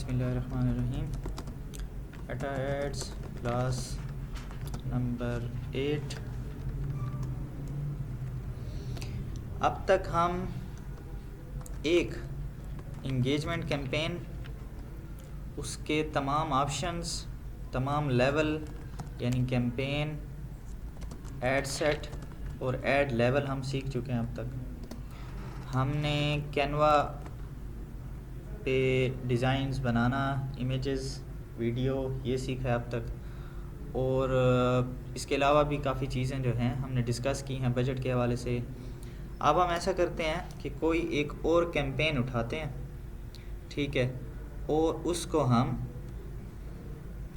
बिस्मिल्लाहिर्रहमानिर्रहीम। एटा ads class number 8। अब तक हम एक इंगेजमेंट कैंपेन, उसके तमाम ऑप्शंस, तमाम लेवल यानी कैंपेन, एड सेट और एड लेवल हम सीख चुके हैं। अब तक हमने कैनवा पे डिज़ाइंस बनाना, इमेजेस, वीडियो, ये सीखा है अब तक। और इसके अलावा भी काफ़ी चीज़ें जो हैं हमने डिस्कस की हैं बजट के हवाले से। अब हम ऐसा करते हैं कि कोई एक और कैंपेन उठाते हैं, ठीक है, और उसको हम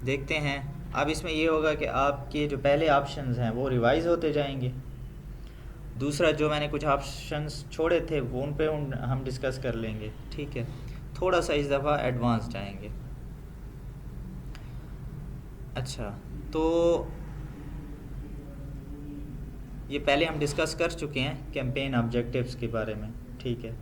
देखते हैं। अब इसमें ये होगा कि आपके जो पहले ऑप्शंस हैं वो रिवाइज़ होते जाएंगे। दूसरा, जो मैंने कुछ ऑप्शंस छोड़े थे वो उन पे हम डिस्कस कर लेंगे, ठीक है। थोड़ा सा इस दफ़ा एडवांस जाएंगे। अच्छा, तो ये पहले हम डिस्कस कर चुके हैं कैंपेन ऑब्जेक्टिव्स के बारे में, ठीक है।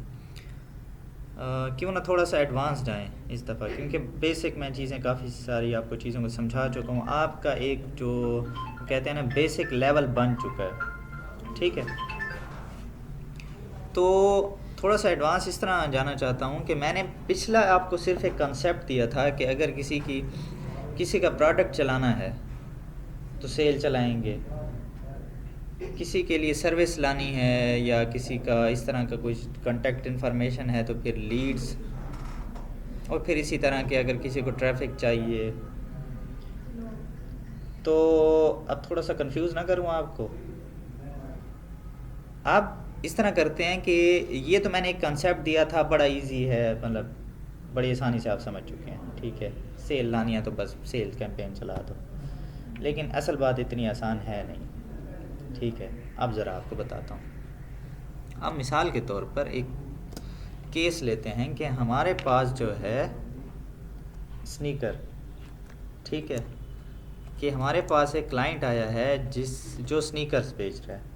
क्यों ना थोड़ा सा एडवांस जाएं इस दफ़ा, क्योंकि बेसिक मैं चीज़ें काफ़ी सारी आपको चीज़ों को समझा चुका हूँ। आपका एक जो कहते हैं ना बेसिक लेवल बन चुका है, ठीक है। तो थोड़ा सा एडवांस इस तरह जाना चाहता हूँ कि मैंने पिछला आपको सिर्फ एक कंसेप्ट दिया था कि अगर किसी का प्रोडक्ट चलाना है तो सेल चलाएंगे, किसी के लिए सर्विस लानी है या किसी का इस तरह का कुछ कॉन्टैक्ट इन्फॉर्मेशन है तो फिर लीड्स, और फिर इसी तरह के अगर किसी को ट्रैफिक चाहिए। तो अब थोड़ा सा कंफ्यूज ना करूँ आपको। अब इस तरह करते हैं कि ये तो मैंने एक कंसेप्ट दिया था, बड़ा इजी है, मतलब बड़ी आसानी से आप समझ चुके हैं, ठीक है। सेल लानी है तो बस सेल कैंपेन चला दो, लेकिन असल बात इतनी आसान है नहीं, ठीक है। अब ज़रा आपको बताता हूँ। अब मिसाल के तौर पर एक केस लेते हैं कि हमारे पास जो है स्नीकर, ठीक है, कि हमारे पास एक क्लाइंट आया है जो स्नीकर्स बेच रहा है।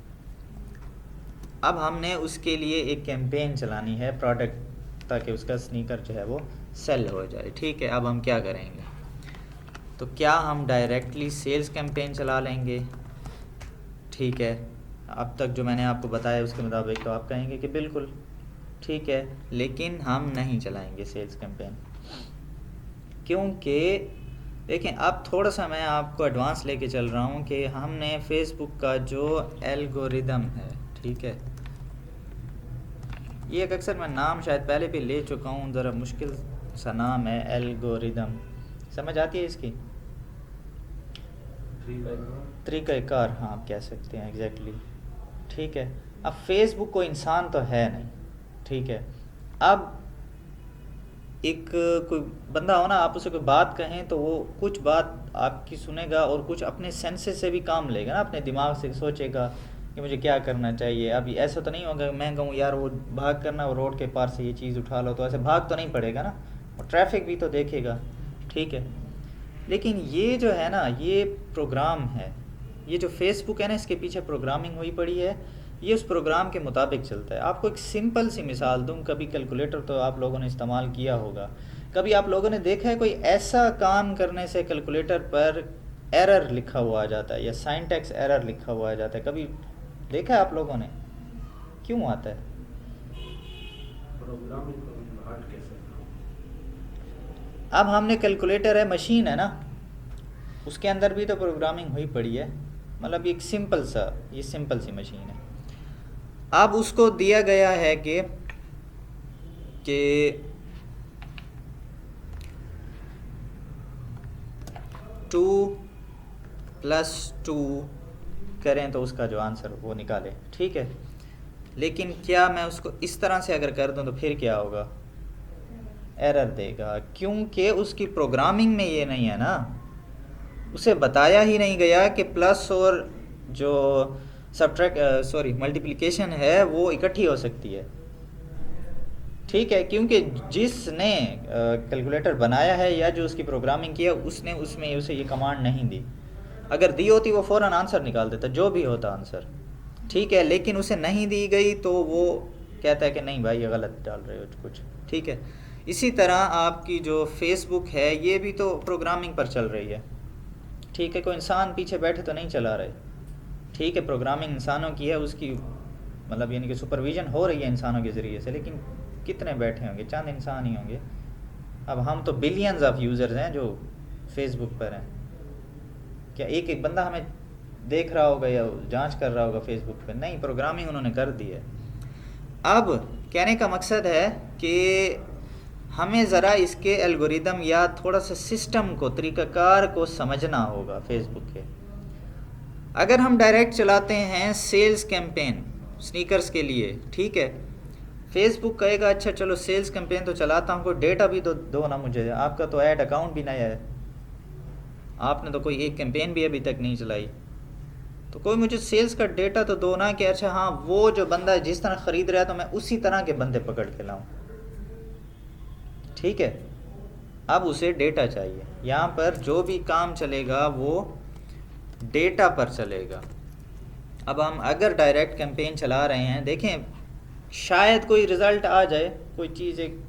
अब हमने उसके लिए एक कैंपेन चलानी है प्रोडक्ट, ताकि उसका स्नीकर जो है वो सेल हो जाए, ठीक है। अब हम क्या करेंगे, तो क्या हम डायरेक्टली सेल्स कैंपेन चला लेंगे, ठीक है। अब तक जो मैंने आपको बताया उसके मुताबिक तो आप कहेंगे कि बिल्कुल ठीक है, लेकिन हम नहीं चलाएंगे सेल्स कैंपेन, क्योंकि देखें अब थोड़ा सा मैं आपको एडवांस लेके चल रहा हूँ कि हमने फेसबुक का जो एल्गोरिदम है, ठीक है, ये एक अक्सर मैं नाम शायद पहले भी ले चुका हूँ, ज़रा मुश्किल सा नाम है एल्गोरिदम, समझ आती है इसकी तरीक़ाकार, हाँ आप कह सकते हैं एग्जैक्टली, ठीक है। अब फेसबुक कोई इंसान तो है नहीं, ठीक है। अब एक कोई बंदा हो ना, आप उसे कोई बात कहें तो वो कुछ बात आपकी सुनेगा और कुछ अपने सेंसेस से भी काम लेगा ना, अपने दिमाग से सोचेगा कि मुझे क्या करना चाहिए। अब ऐसा तो नहीं होगा मैं कहूँ यार वो भाग करना, वो रोड के पार से ये चीज़ उठा लो, तो ऐसे भाग तो नहीं पड़ेगा ना, और ट्रैफिक भी तो देखेगा, ठीक है। लेकिन ये जो है ना, ये प्रोग्राम है, ये जो फेसबुक है ना, इसके पीछे प्रोग्रामिंग हुई पड़ी है, ये उस प्रोग्राम के मुताबिक चलता है। आपको एक सिंपल सी मिसाल दूं, कभी कैलकुलेटर तो आप लोगों ने इस्तेमाल किया होगा, कभी आप लोगों ने देखा है कोई ऐसा काम करने से कैलकुलेटर पर एरर लिखा हुआ आ जाता है या सिंटैक्स एरर लिखा हुआ आ जाता है, कभी देखा है आप लोगों ने? क्यों आता है? अब हमने कैलकुलेटर है, मशीन है ना, उसके अंदर भी तो प्रोग्रामिंग हुई पड़ी है, मतलब एक सिंपल सी मशीन है। अब उसको दिया गया है कि 2 + 2 करें तो उसका जो आंसर वो निकाले, ठीक है। लेकिन क्या मैं उसको इस तरह से अगर कर दूं तो फिर क्या होगा, एरर देगा, क्योंकि उसकी प्रोग्रामिंग में ये नहीं है ना, उसे बताया ही नहीं गया कि प्लस और जो मल्टीप्लिकेशन है वो इकट्ठी हो सकती है, ठीक है। क्योंकि जिसने कैलकुलेटर बनाया है या जो उसकी प्रोग्रामिंग की है उसने उसमें उसे ये कमांड नहीं दी, अगर दी होती वो फ़ौरन आंसर निकाल देता, जो भी होता आंसर, ठीक है। लेकिन उसे नहीं दी गई तो वो कहता है कि नहीं भाई ये गलत डाल रहे हो कुछ, ठीक है। इसी तरह आपकी जो फेसबुक है ये भी तो प्रोग्रामिंग पर चल रही है, ठीक है। कोई इंसान पीछे बैठे तो नहीं चला रहे, ठीक है। प्रोग्रामिंग इंसानों की है, उसकी मतलब यानी कि सुपरविज़न हो रही है इंसानों के ज़रिए से, लेकिन कितने बैठे होंगे? चंद इंसान ही होंगे। अब हम तो बिलियंस ऑफ यूज़र्स हैं जो फेसबुक पर हैं। क्या एक एक बंदा हमें देख रहा होगा या जांच कर रहा होगा फेसबुक पर? नहीं, प्रोग्रामिंग उन्होंने कर दी है। अब कहने का मकसद है कि हमें ज़रा इसके एल्गोरिदम या थोड़ा सा सिस्टम को, तरीक़ाकार को समझना होगा फेसबुक के। अगर हम डायरेक्ट चलाते हैं सेल्स कैंपेन स्नीकर्स के लिए, ठीक है, फेसबुक कहेगा अच्छा चलो सेल्स कैंपेन तो चलाता हूँ, कोई डेटा भी तो दो ना मुझे, आपका तो ऐड अकाउंट भी नया है, आपने तो कोई एक कैंपेन भी अभी तक नहीं चलाई, तो कोई मुझे सेल्स का डेटा तो दो ना कि अच्छा हाँ वो जो बंदा जिस तरह ख़रीद रहा है तो मैं उसी तरह के बंदे पकड़ के लाऊं, ठीक है। अब उसे डेटा चाहिए। यहाँ पर जो भी काम चलेगा वो डेटा पर चलेगा। अब हम अगर डायरेक्ट कैंपेन चला रहे हैं, देखें शायद कोई रिज़ल्ट आ जाए, कोई चीज़ एक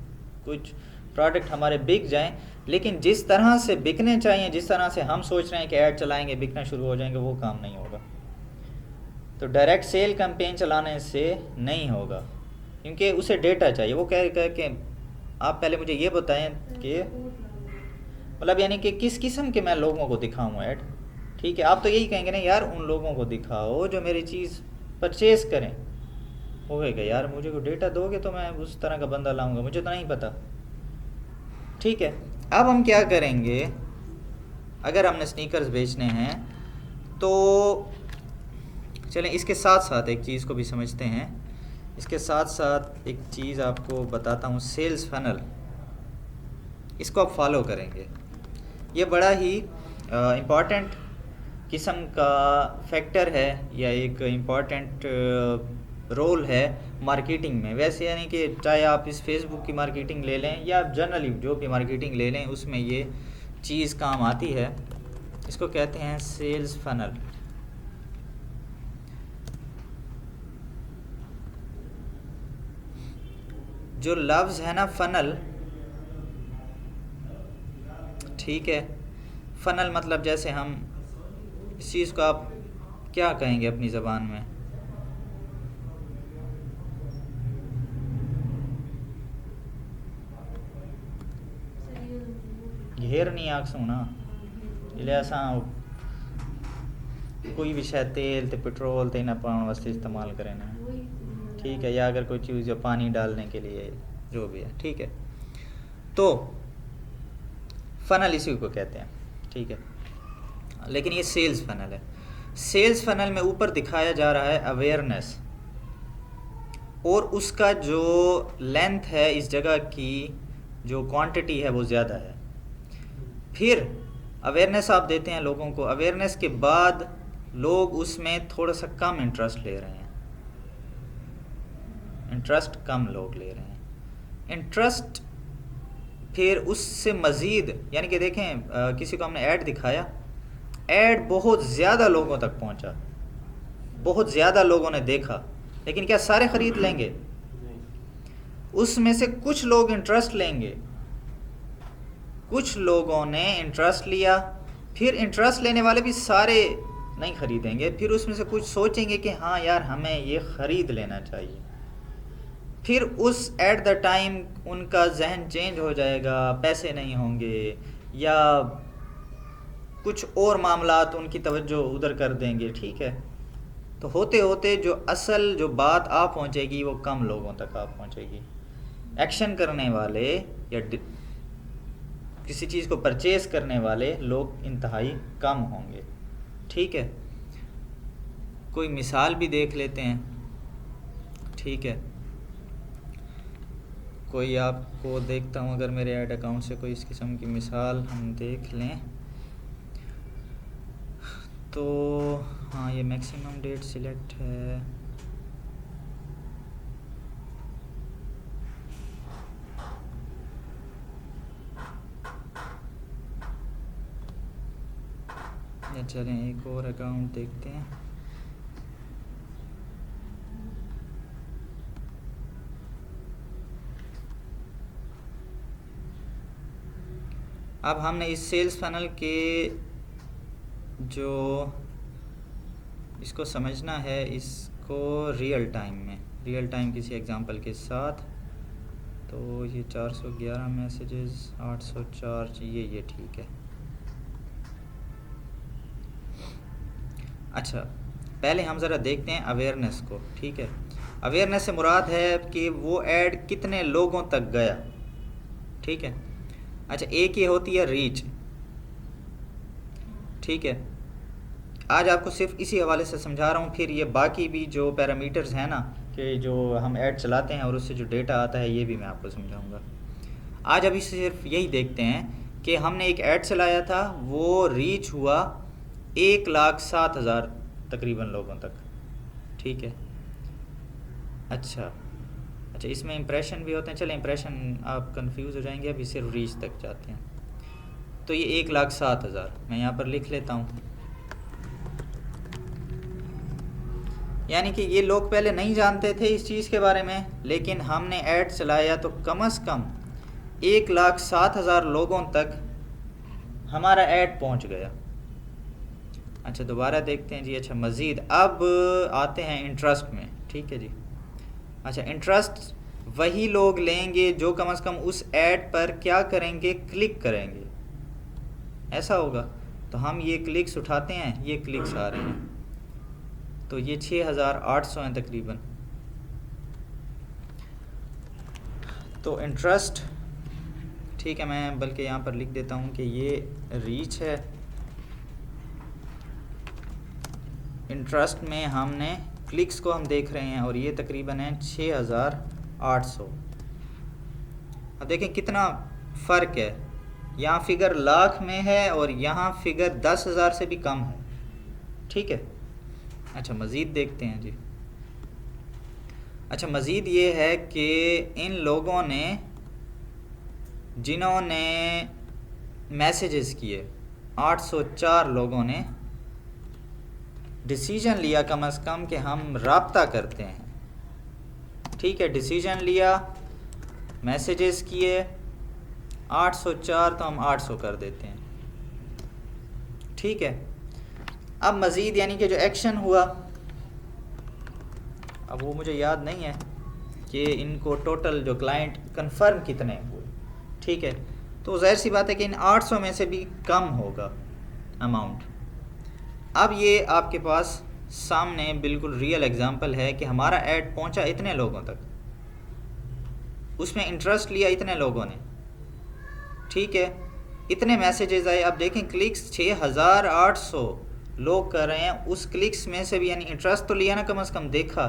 कुछ प्रोडक्ट हमारे बिक जाएं, लेकिन जिस तरह से बिकने चाहिए, जिस तरह से हम सोच रहे हैं कि ऐड चलाएंगे बिकना शुरू हो जाएंगे, वो काम नहीं होगा। तो डायरेक्ट सेल कैंपेन चलाने से नहीं होगा, क्योंकि उसे डेटा चाहिए। वो कह कि आप पहले मुझे ये बताएं कि मतलब यानी कि किस किस्म के मैं लोगों को दिखाऊं ऐड, ठीक है। आप तो यही कहेंगे ना यार उन लोगों को दिखाओ जो मेरी चीज़ परचेज़ करें। हो गएगा यार मुझे को डेटा दोगे तो मैं उस तरह का बंदा लाऊंगा, मुझे तो नहीं पता, ठीक है। अब हम क्या करेंगे, अगर हमने स्नीकर्स बेचने हैं तो चलें इसके साथ साथ एक चीज़ को भी समझते हैं। इसके साथ साथ एक चीज़ आपको बताता हूँ, सेल्स फनल, इसको आप फॉलो करेंगे। ये बड़ा ही इम्पॉर्टेंट किस्म का फैक्टर है या एक इम्पॉर्टेंट रोल है मार्केटिंग में। वैसे यानी कि चाहे आप इस फेसबुक की मार्केटिंग ले लें या जनरली जो भी मार्केटिंग ले लें, उसमें ये चीज़ काम आती है। इसको कहते हैं सेल्स फनल। जो लफ्ज़ है ना फनल, ठीक है, फनल मतलब जैसे हम इस चीज़ को आप क्या कहेंगे अपनी ज़बान में? घेरनी आख सोना जिले असा कोई भी शायद तेल ते पेट्रोल ते ना पाने वास्ते इस्तेमाल करें ना, ठीक है, या अगर कोई चीज़ जो पानी डालने के लिए जो भी है, ठीक है। तो फनल इसी को कहते हैं, ठीक है। लेकिन ये सेल्स फनल है। सेल्स फनल में ऊपर दिखाया जा रहा है अवेयरनेस, और उसका जो लेंथ है इस जगह की जो क्वांटिटी है वो ज़्यादा है। फिर अवेयरनेस आप देते हैं लोगों को, अवेयरनेस के बाद लोग उसमें थोड़ा सा कम इंटरेस्ट ले रहे हैं, इंटरेस्ट कम लोग ले रहे हैं, इंटरेस्ट फिर उससे मज़ीद यानी कि देखें किसी को हमने ऐड दिखाया, ऐड बहुत ज़्यादा लोगों तक पहुंचा, बहुत ज़्यादा लोगों ने देखा, लेकिन क्या सारे ख़रीद लेंगे? उसमें से कुछ लोग इंटरेस्ट लेंगे, कुछ लोगों ने इंटरेस्ट लिया, फिर इंटरेस्ट लेने वाले भी सारे नहीं ख़रीदेंगे, फिर उसमें से कुछ सोचेंगे कि हाँ यार हमें ये ख़रीद लेना चाहिए। फिर उस एट द टाइम उनका जहन चेंज हो जाएगा, पैसे नहीं होंगे या कुछ और मामलात उनकी तवज्जो उधर कर देंगे, ठीक है। तो होते होते जो असल जो बात आ पहुंचेगी वो कम लोगों तक आ पहुंचेगी। एक्शन करने वाले या किसी चीज़ को परचेज़ करने वाले लोग इंतहाई कम होंगे, ठीक है। कोई मिसाल भी देख लेते हैं, ठीक है। कोई आपको देखता हूँ, अगर मेरे ऐड अकाउंट से कोई इस किस्म की मिसाल हम देख लें तो हाँ, ये मैक्सिमम डेट सिलेक्ट है, या चलें एक और अकाउंट देखते हैं। अब हमने इस सेल्स फनल के जो इसको समझना है, इसको रियल टाइम किसी एग्जांपल के साथ। तो ये 411 मैसेजेस, 804, ये ठीक है। अच्छा, पहले हम ज़रा देखते हैं अवेयरनेस को, ठीक है। अवेयरनेस से मुराद है कि वो ऐड कितने लोगों तक गया, ठीक है। अच्छा, एक ये होती है रीच, ठीक है। आज आपको सिर्फ इसी हवाले से समझा रहा हूँ, फिर ये बाकी भी जो पैरामीटर्स हैं ना, कि जो हम ऐड चलाते हैं और उससे जो डेटा आता है, ये भी मैं आपको समझाऊंगा। आज अभी सिर्फ यही देखते हैं कि हमने एक ऐड चलाया था, वो रीच हुआ 1,07,000 तकरीबन लोगों तक, ठीक है। अच्छा, इसमें इंप्रेशन भी होते हैं। चले, इंप्रेशन आप कंफ्यूज हो जाएंगे, अभी सिर्फ रीच तक जाते हैं। तो ये 1,07,000 मैं यहाँ पर लिख लेता हूँ। यानी कि ये लोग पहले नहीं जानते थे इस चीज़ के बारे में, लेकिन हमने ऐड चलाया तो कम से कम 1,07,000 लोगों तक हमारा ऐड पहुँच गया। अच्छा, दोबारा देखते हैं जी। अच्छा, मज़ीद अब आते हैं इंटरेस्ट में, ठीक है जी। अच्छा, इंटरेस्ट वही लोग लेंगे जो कम से कम उस ऐड पर क्या करेंगे, क्लिक करेंगे। ऐसा होगा तो हम ये क्लिक्स उठाते हैं, ये क्लिक्स आ रहे हैं, तो ये 6,800 हैं तकरीबन। तो इंटरेस्ट, ठीक है, मैं बल्कि यहाँ पर लिख देता हूँ कि ये रीच है। इंटरेस्ट में हमने क्लिक्स को हम देख रहे हैं और ये तकरीबन है 6,800। अब देखें कितना फ़र्क है, यहाँ फिगर लाख में है और यहाँ फिगर 10,000 से भी कम है, ठीक है। अच्छा, मज़ीद देखते हैं जी। अच्छा, मज़ीद ये है कि इन लोगों ने जिन्होंने मैसेजेस किए, 804 लोगों ने डिसीजन लिया कम से कम कि हम राब्ता करते हैं, ठीक है। डिसीजन लिया, मैसेजेस किए, 804 तो हम 800 कर देते हैं, ठीक है। अब मज़ीद यानी कि जो एक्शन हुआ, अब वो मुझे याद नहीं है कि इनको टोटल जो क्लाइंट कंफर्म कितने हुए, ठीक है। तो ज़ाहिर सी बात है कि इन 800 में से भी कम होगा अमाउंट। अब ये आपके पास सामने बिल्कुल रियल एग्जांपल है कि हमारा ऐड पहुंचा इतने लोगों तक, उसमें इंटरेस्ट लिया इतने लोगों ने, ठीक है। इतने मैसेजेस आए। अब देखें क्लिक्स 6,800 लोग कर रहे हैं, उस क्लिक्स में से भी यानी इंटरेस्ट तो लिया ना, कम से कम देखा,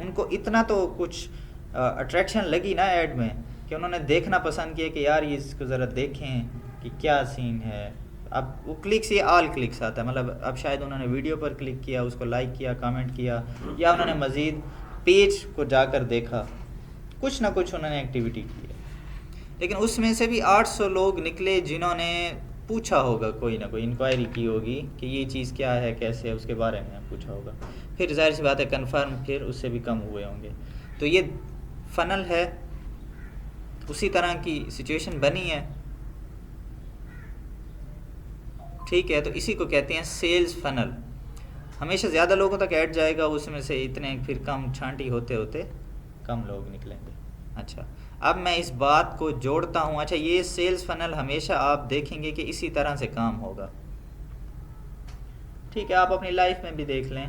उनको इतना तो कुछ अट्रैक्शन लगी ना ऐड में कि उन्होंने देखना पसंद किया कि यार ये इसको ज़रा देखें कि क्या सीन है। अब वो क्लिक्स, ये ऑल क्लिक्स आता है, मतलब अब शायद उन्होंने वीडियो पर क्लिक किया, उसको लाइक किया, कमेंट किया, या उन्होंने मज़ीद पेज को जाकर देखा, कुछ ना कुछ उन्होंने एक्टिविटी की है। लेकिन उसमें से भी 800 लोग निकले जिन्होंने पूछा होगा, कोई ना कोई इंक्वायरी की होगी कि ये चीज़ क्या है, कैसे है, उसके बारे में पूछा होगा। फिर जाहिर सी बात है कन्फर्म फिर उससे भी कम हुए होंगे। तो ये फ़नल है, उसी तरह की सिचुएशन बनी है, ठीक है। तो इसी को कहते हैं सेल्स फ़नल। हमेशा ज़्यादा लोगों तक ऐड जाएगा, उसमें से इतने फिर कम छांटी होते होते कम लोग निकलेंगे। अच्छा, अब मैं इस बात को जोड़ता हूँ। अच्छा, ये सेल्स फ़नल हमेशा आप देखेंगे कि इसी तरह से काम होगा, ठीक है। आप अपनी लाइफ में भी देख लें,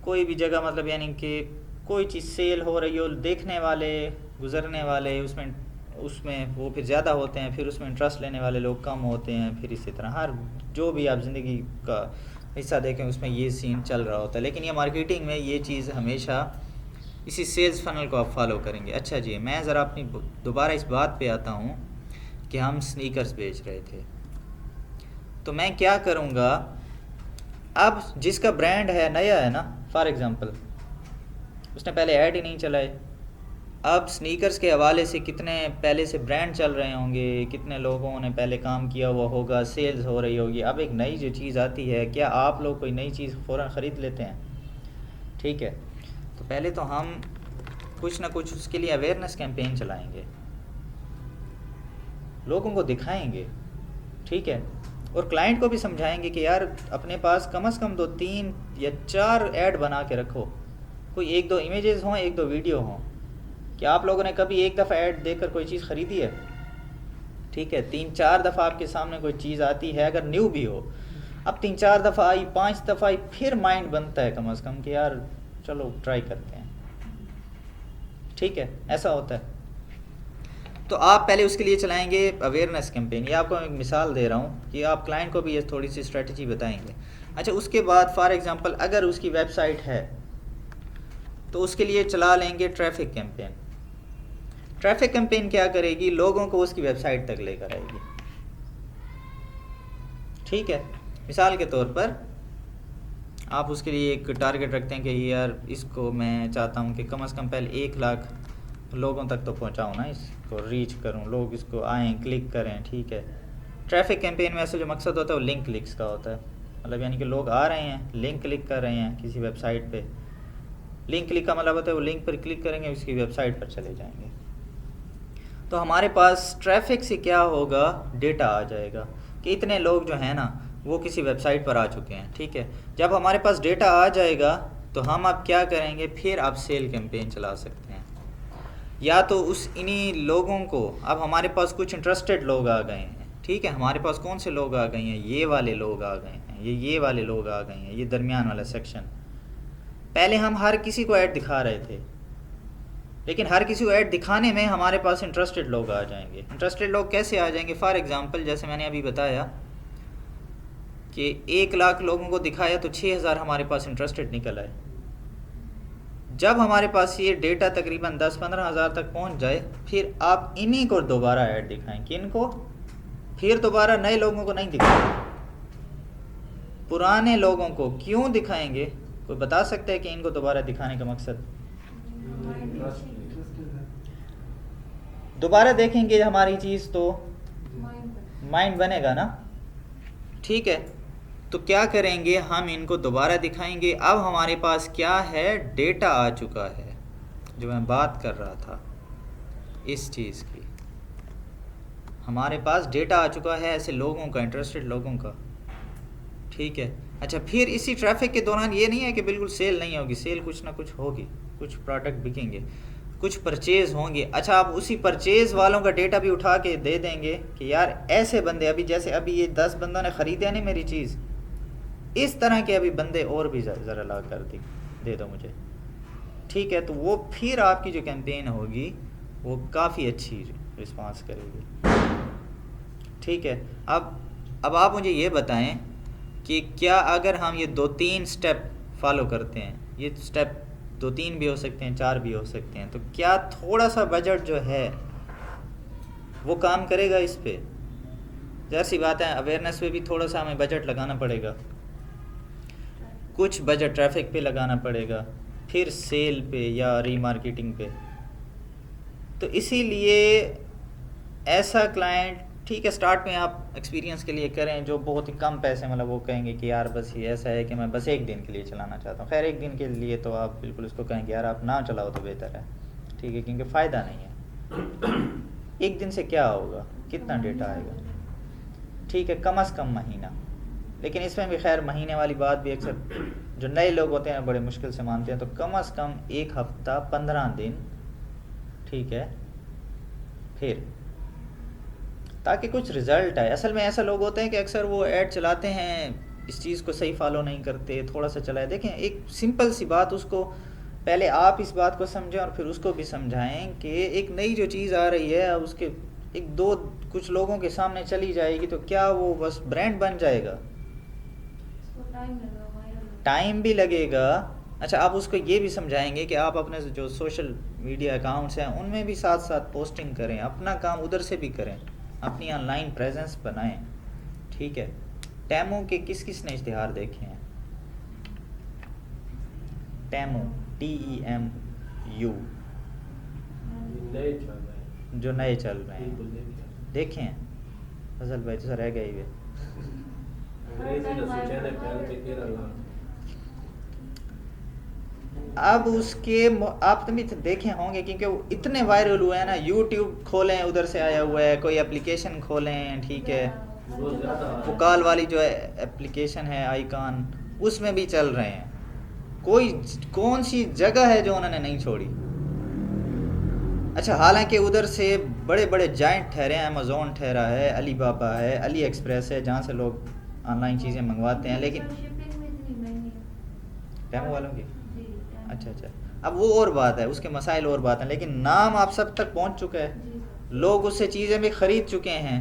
कोई भी जगह, मतलब यानी कि कोई चीज़ सेल हो रही हो, देखने वाले, गुज़रने वाले उसमें वो फिर ज़्यादा होते हैं, फिर उसमें इंटरेस्ट लेने वाले लोग कम होते हैं, फिर इसी तरह हर जो भी आप ज़िंदगी का हिस्सा देखें उसमें ये सीन चल रहा होता है। लेकिन ये मार्केटिंग में ये चीज़ हमेशा इसी सेल्स फ़नल को आप फॉलो करेंगे। अच्छा जी, मैं ज़रा अपनी दोबारा इस बात पे आता हूँ कि हम स्नीकर्स बेच रहे थे, तो मैं क्या करूँगा, अब जिसका ब्रांड है नया है ना, फॉर एग्ज़ाम्पल उसने पहले ऐड ही नहीं चलाए, अब स्नीकर्स के हवाले से कितने पहले से ब्रांड चल रहे होंगे, कितने लोगों ने पहले काम किया हुआ होगा, सेल्स हो रही होगी। अब एक नई जो चीज़ आती है, क्या आप लोग कोई नई चीज़ फ़ौरन ख़रीद लेते हैं? ठीक है, तो पहले तो हम कुछ ना कुछ उसके लिए अवेयरनेस कैंपेन चलाएंगे। लोगों को दिखाएंगे, ठीक है, और क्लाइंट को भी समझाएंगे कि यार अपने पास कम से कम 2 3 या 4 ऐड बना के रखो, कोई 1 2 इमेजेस हों, 1 2 वीडियो हों। क्या आप लोगों ने कभी एक दफ़ा ऐड देकर कोई चीज़ ख़रीदी है? ठीक है, 3 4 दफ़ा आपके सामने कोई चीज़ आती है, अगर न्यू भी हो, अब 3 4 दफ़ा आई, 5 दफ़ा आई, फिर माइंड बनता है कम से कम कि यार चलो ट्राई करते हैं, ठीक है, ऐसा होता है। तो आप पहले उसके लिए चलाएंगे अवेयरनेस कैंपेन। ये आपको एक मिसाल दे रहा हूँ कि आप क्लाइंट को भी ये थोड़ी सी स्ट्रेटजी बताएंगे। अच्छा, उसके बाद फॉर एग्जांपल अगर उसकी वेबसाइट है तो उसके लिए चला लेंगे ट्रैफिक कैंपेन। ट्रैफिक कैंपेन क्या करेगी? लोगों को उसकी वेबसाइट तक लेकर आएगी, ठीक है। मिसाल के तौर पर आप उसके लिए एक टारगेट रखते हैं कि यार इसको मैं चाहता हूँ कि कम से कम पहले 1 लाख लोगों तक तो पहुँचाऊँ ना, इसको रीच करूँ, लोग इसको आएँ, क्लिक करें, ठीक है। ट्रैफिक कैंपेन में ऐसा जो मकसद होता है वो लिंक क्लिक्स का होता है, मतलब यानी कि लोग आ रहे हैं, लिंक क्लिक कर रहे हैं किसी वेबसाइट पे। लिंक क्लिक का मतलब होता है वो लिंक पर क्लिक करेंगे, उसकी वेबसाइट पर चले जाएंगे। तो हमारे पास ट्रैफिक से क्या होगा, डेटा आ जाएगा कि इतने लोग जो हैं ना वो किसी वेबसाइट पर आ चुके हैं, ठीक है। जब हमारे पास डेटा आ जाएगा तो हम अब क्या करेंगे, फिर आप सेल कैंपेन चला सकते हैं। या तो उस इन्हीं लोगों को, अब हमारे पास कुछ इंटरेस्टेड लोग आ गए हैं, ठीक है, हमारे पास कौन से लोग आ गए हैं, ये वाले लोग आ गए हैं, ये वाले लोग आ गए हैं, ये दरमियान वाला सेक्शन। पहले हम हर किसी को ऐड दिखा रहे थे, लेकिन हर किसी को ऐड दिखाने में हमारे पास इंटरेस्टेड लोग आ जाएंगे। इंटरेस्टेड लोग कैसे आ जाएंगे? फॉर एग्जांपल जैसे मैंने अभी बताया कि 1 लाख लोगों को दिखाया तो 6000 हमारे पास इंटरेस्टेड निकल आए। जब हमारे पास ये डेटा तकरीबन 10-15 हज़ार तक पहुंच जाए, फिर आप इन्हीं को दोबारा ऐड दिखाएं। किन को? फिर दोबारा नए लोगों को नहीं दिखाएंगे, पुराने लोगों को। क्यों दिखाएंगे? कोई बता सकता है कि इनको दोबारा दिखाने का मकसद? दोबारा देखेंगे हमारी चीज़ तो माइंड बनेगा ना, ठीक है। तो क्या करेंगे, हम इनको दोबारा दिखाएंगे। अब हमारे पास क्या है, डेटा आ चुका है, जो मैं बात कर रहा था इस चीज़ की, हमारे पास डेटा आ चुका है ऐसे लोगों का, इंटरेस्टेड लोगों का, ठीक है। अच्छा, फिर इसी ट्रैफिक के दौरान ये नहीं है कि बिल्कुल सेल नहीं होगी, सेल कुछ ना कुछ होगी, कुछ प्रोडक्ट बिकेंगे, कुछ परचेज होंगे। अच्छा, आप उसी परचेज वालों का डेटा भी उठा के दे देंगे कि यार ऐसे बंदे, अभी जैसे अभी ये 10 बंदों ने ख़रीदा नहीं मेरी चीज़, इस तरह के अभी बंदे और भी ज़रा ला कर दे दो मुझे, ठीक है। तो वो फिर आपकी जो कैंपेन होगी वो काफ़ी अच्छी रिस्पांस करेगी, ठीक है। अब आप मुझे ये बताएं कि क्या अगर हम ये 2-3 स्टेप फॉलो करते हैं, ये स्टेप 2-3 भी हो सकते हैं, 4 भी हो सकते हैं, तो क्या थोड़ा सा बजट जो है वो काम करेगा इस पे? ज़ाहिर सी बात है, अवेयरनेस पे भी थोड़ा सा हमें बजट लगाना पड़ेगा, कुछ बजट ट्रैफिक पे लगाना पड़ेगा, फिर सेल पे या रीमार्केटिंग पे। तो इसीलिए ऐसा क्लाइंट, ठीक है, स्टार्ट में आप एक्सपीरियंस के लिए करें जो बहुत ही कम पैसे, मतलब वो कहेंगे कि यार बस ये ऐसा है कि मैं बस 1 दिन के लिए चलाना चाहता हूँ। खैर 1 दिन के लिए तो आप बिल्कुल उसको कहेंगे यार आप ना चलाओ तो बेहतर है, ठीक है, क्योंकि फ़ायदा नहीं है। 1 दिन से क्या होगा, कितना डेटा आएगा, ठीक है, कम से कम महीना। लेकिन इसमें भी खैर महीने वाली बात भी अक्सर जो नए लोग होते हैं बड़े मुश्किल से मानते हैं, तो कम से कम 1 हफ्ता 15 दिन, ठीक है, फिर ताकि कुछ रिज़ल्ट आए। असल में ऐसा लोग होते हैं कि अक्सर वो ऐड चलाते हैं, इस चीज़ को सही फॉलो नहीं करते, थोड़ा सा चलाए। देखें, एक सिंपल सी बात, उसको पहले आप इस बात को समझें और फिर उसको भी समझाएं कि एक नई जो चीज़ आ रही है, अब उसके 1-2 कुछ लोगों के सामने चली जाएगी तो क्या वो बस ब्रांड बन जाएगा? टाइम भी लगेगा। अच्छा, आप उसको ये भी समझाएंगे कि आप अपने जो सोशल मीडिया अकाउंट्स हैं उनमें भी साथ साथ पोस्टिंग करें, अपना काम उधर से भी करें, अपनी ऑनलाइन प्रेजेंस बनाएं, ठीक है। टेमो के किस ने इश्तिहार देखे हैं? टेमो, TEMU, जो नए चल रहे हैं, देखे हैं? फजल भाई तो रह गए वे। अब आप तभी तो देखे होंगे क्योंकि वो इतने वायरल हुए हैं ना, यूट्यूब खोलें उधर से आया हुआ है, कोई एप्लीकेशन खोलें, ठीक है, बहुत ज़्यादा आ वो रहा कॉल है। वाली जो है एप्लीकेशन है आईकॉन, उसमें भी चल रहे हैं। कोई कौन सी जगह है जो उन्होंने नहीं छोड़ी। अच्छा, हालांकि उधर से बड़े बड़े जाइंट ठहरे हैं, अमेज़ोन ठहरा है, अली बाबा है, अली एक्सप्रेस है, जहाँ से लोग ऑनलाइन चीज़ें मंगवाते हैं, लेकिन सर शिपिंग भी इतनी महंगी है। टेमो वालों की। जी टेमो। अच्छा अच्छा, अब वो और बात है, उसके मसाइल और बात है, लेकिन नाम आप सब तक पहुंच चुका है, जी सर। लोग उससे चीज़ें भी ख़रीद चुके हैं।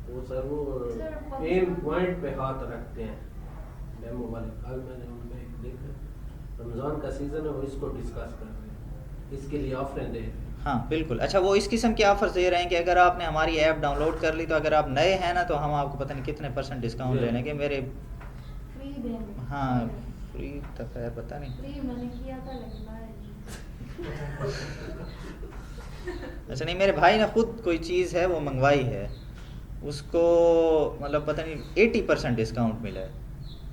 वो सर वो सर एम पॉइंट पे हाथ रखते हैं डेमो वाले। कल मैंने उनमें एक देखा, रमज़ान का सीज़न है, वो इसको डिस्कस कर रहे हैं, इसके लिए ऑफरें दे रहे हैं। हाँ बिल्कुल। अच्छा, वो इस किस्म के ऑफर्स दे रहे हैं कि अगर आपने हमारी ऐप डाउनलोड कर ली, तो अगर आप नए हैं ना, तो हम आपको पता नहीं कितने % डिस्काउंट जी। देने के मेरे। फ्री देंगे। हाँ, फ्री तो खैर पता नहीं। फ्री मैंने किया था लेकिन आया नहीं। अच्छा नहीं, मेरे भाई ने खुद कोई चीज़ है वो मंगवाई है, उसको मतलब पता नहीं 80% डिस्काउंट मिला है,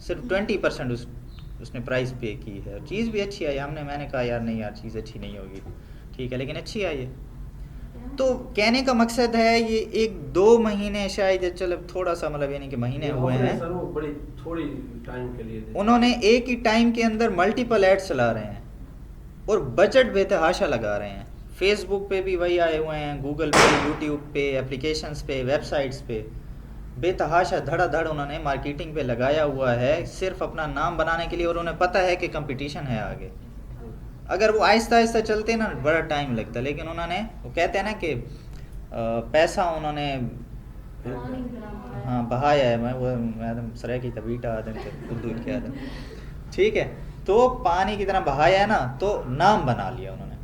सिर्फ 20% उसने प्राइस पे की है। चीज़ भी अच्छी आई, मैंने कहा यार नहीं यार, चीज़ अच्छी नहीं होगी, ठीक है, लेकिन अच्छी आई है। तो कहने का मकसद है ये 1-2 महीने शायद, चलो थोड़ा सा मतलब यानी कि महीने ये हुए ऑफरें हैं, सर वो बड़ी थोड़ी टाइम के लिए देते हैं। उन्होंने एक ही टाइम के अंदर मल्टीपल एड्स चला रहे हैं और बजट बेतहाशा लगा रहे हैं। फेसबुक पे भी वही आए हुए हैं, गूगल पे, यूट्यूब पे, एप्लीकेशंस पे, वेबसाइट्स पे बेतहाशा धड़ाधड़ उन्होंने मार्केटिंग पे लगाया हुआ है, सिर्फ अपना नाम बनाने के लिए, और उन्हें पता है कि कंपटीशन है आगे। अगर वो आहिस्ता आहिस्ता चलते ना, बड़ा टाइम लगता, लेकिन उन्होंने, वो कहते हैं ना कि पैसा उन्होंने पानी की तरह बनाया। हाँ बहाया है। मैं वो आदम सराय की तबीटा आदम थे, उर्दू के आदम, ठीक है, तो पानी की तरह बहाया है ना, तो नाम बना लिया उन्होंने,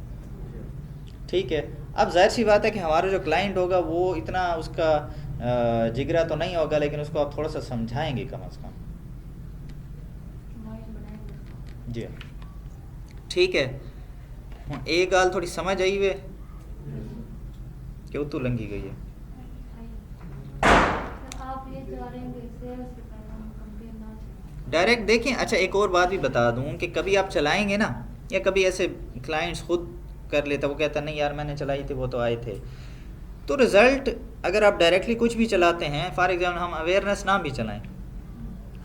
ठीक है। अब जाहिर सी बात है कि हमारा जो क्लाइंट होगा वो इतना उसका जिगरा तो नहीं होगा, लेकिन उसको आप थोड़ा सा समझाएंगे कम अज़ कम। माइंड बनाएंगे। जी ठीक है। हुण एक गाल थोड़ी समझ आई वे कि उतू लंघी गई है। सर आप ये चाह रहे हैं कि सेल्स के पहले हम कंपेयर ना चलें। डायरेक्ट देखें। अच्छा एक और बात भी बता दूं कि कभी आप चलाएंगे ना, या कभी ऐसे क्लाइंट्स खुद कर लेता, वो कहता नहीं यार मैंने चलाई थी, वो तो आए थे, तो रिज़ल्ट अगर आप डायरेक्टली कुछ भी चलाते हैं, फॉर एग्जाम्पल हम अवेयरनेस नाम भी चलाएं,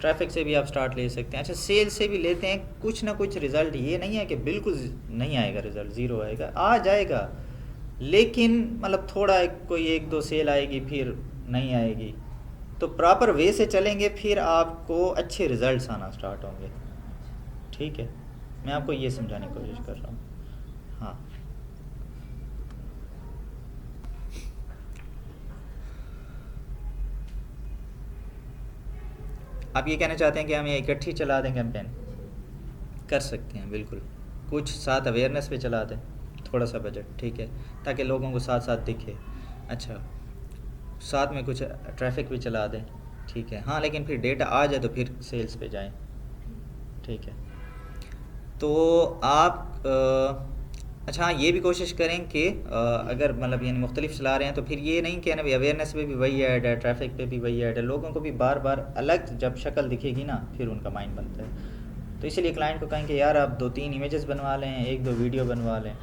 ट्रैफिक से भी आप स्टार्ट ले सकते हैं, अच्छा सेल से भी लेते हैं, कुछ ना कुछ रिज़ल्ट, ये नहीं है कि बिल्कुल नहीं आएगा रिज़ल्ट, ज़ीरो आएगा, आ जाएगा, लेकिन मतलब थोड़ा कोई 1-2 सेल आएगी फिर नहीं आएगी। तो प्रॉपर वे से चलेंगे फिर आपको अच्छे रिज़ल्ट्स आना स्टार्ट होंगे, ठीक है। मैं आपको ये समझाने की कोशिश कर रहा हूँ। हाँ आप ये कहना चाहते हैं कि हम ये इकट्ठी चला दें कैंपेन? कर सकते हैं बिल्कुल, कुछ साथ अवेयरनेस पे चला दें, थोड़ा सा बजट, ठीक है, ताकि लोगों को साथ साथ दिखे। अच्छा साथ में कुछ ट्रैफिक भी चला दें, ठीक है, हाँ, लेकिन फिर डेटा आ जाए तो फिर सेल्स पे जाएं, ठीक है। तो आप अच्छा हाँ, ये भी कोशिश करें कि अगर मतलब यानी मुख्तलिफ चला रहे हैं तो फिर ये नहीं कहना भाई अवेयरनेस पे भी वही ऐड है, ट्रैफिक पे भी वही ऐड है, लोगों को भी बार बार अलग जब शक्ल दिखेगी ना फिर उनका माइंड बनता है। तो इसीलिए क्लाइंट को कहें कि यार आप 2-3 इमेजेस बनवा लें, 1-2 वीडियो बनवा लें,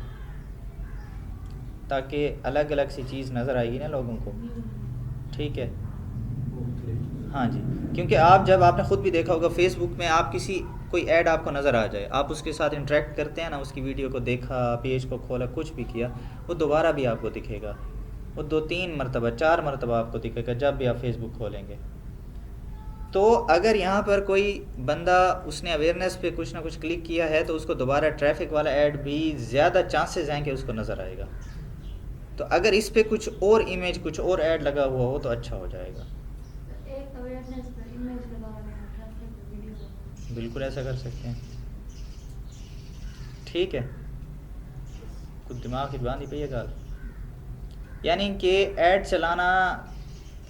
ताकि अलग अलग सी चीज़ नज़र आएगी ना लोगों को, ठीक है। हाँ जी, क्योंकि आप जब आपने ख़ुद भी देखा होगा फेसबुक में, आप किसी कोई ऐड आपको नज़र आ जाए, आप उसके साथ इंटरेक्ट करते हैं ना, उसकी वीडियो को देखा, पेज को खोला, कुछ भी किया, वो दोबारा भी आपको दिखेगा, वो 2-3 मरतबा 4 मरतबा आपको दिखेगा जब भी आप फेसबुक खोलेंगे। तो अगर यहाँ पर कोई बंदा उसने अवेयरनेस पे कुछ ना कुछ क्लिक किया है तो उसको दोबारा ट्रैफिक वाला ऐड भी ज़्यादा चांसेस हैं कि उसको नज़र आएगा। तो अगर इस पे कुछ और इमेज, कुछ और ऐड लगा हुआ हो तो अच्छा हो जाएगा। एक अवेयरनेस पर इमेज लगा रहे हैं, ट्रैफिक पर वीडियो। बिल्कुल ऐसा कर सकते हैं, ठीक है। कुछ दिमाग की बांधी पे गाल, यानी कि ऐड चलाना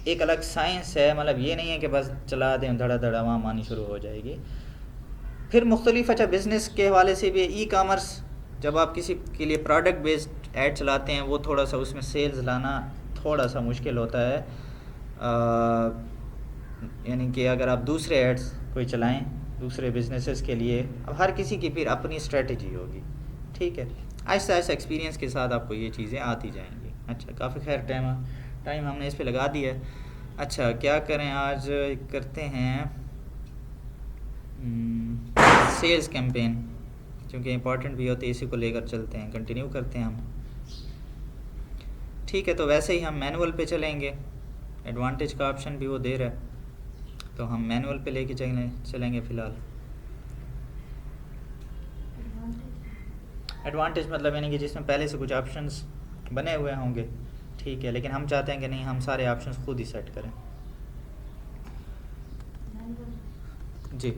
एक अलग साइंस है, मतलब ये नहीं है कि बस चला दें धड़ा आवाम आनी शुरू हो जाएगी। फिर मुख्तलिफ अच्छा बिज़नेस के हवाले से भी ई कामर्स, जब आप किसी के लिए प्रोडक्ट बेस्ड ऐड चलाते हैं वो थोड़ा सा उसमें सेल्स लाना थोड़ा सा मुश्किल होता है। यानी कि अगर आप दूसरे एड्स कोई चलाएं दूसरे बिजनेसेस के लिए। अब हर किसी की फिर अपनी स्ट्रेटजी होगी, ठीक है। आहिस्ता आहिस्ता एक्सपीरियंस के साथ आपको ये चीज़ें आती जाएंगी। अच्छा, काफ़ी खैर टाइम हमने इस पे लगा दिया है। अच्छा, क्या करें आज, करते हैं सेल्स कैंपेन, क्योंकि इंपॉर्टेंट भी होती है, इसी को लेकर चलते हैं, कंटिन्यू करते हैं हम। ठीक है, तो वैसे ही हम मैनुअल पे चलेंगे, एडवांटेज का ऑप्शन भी वो दे रहा है, तो हम मैनुअल पे लेके चलेंगे फ़िलहाल। एडवांटेज मतलब यानी कि जिसमें पहले से कुछ ऑप्शंस बने हुए होंगे, ठीक है, लेकिन हम चाहते हैं कि नहीं, हम सारे ऑप्शंस खुद ही सेट करें। जी,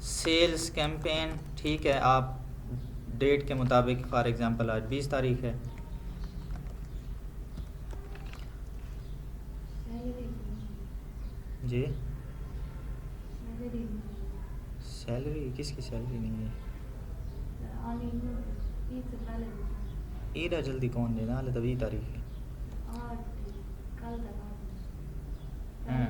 सेल्स कैंपेन, ठीक है। आप डेट के मुताबिक, फॉर एग्जांपल आज 20 तारीख है, जी। सैलरी किसकी सैलरी नहीं है? ईरा जल्दी कौन देना, हाले तो 20 तारीख है। हाँ।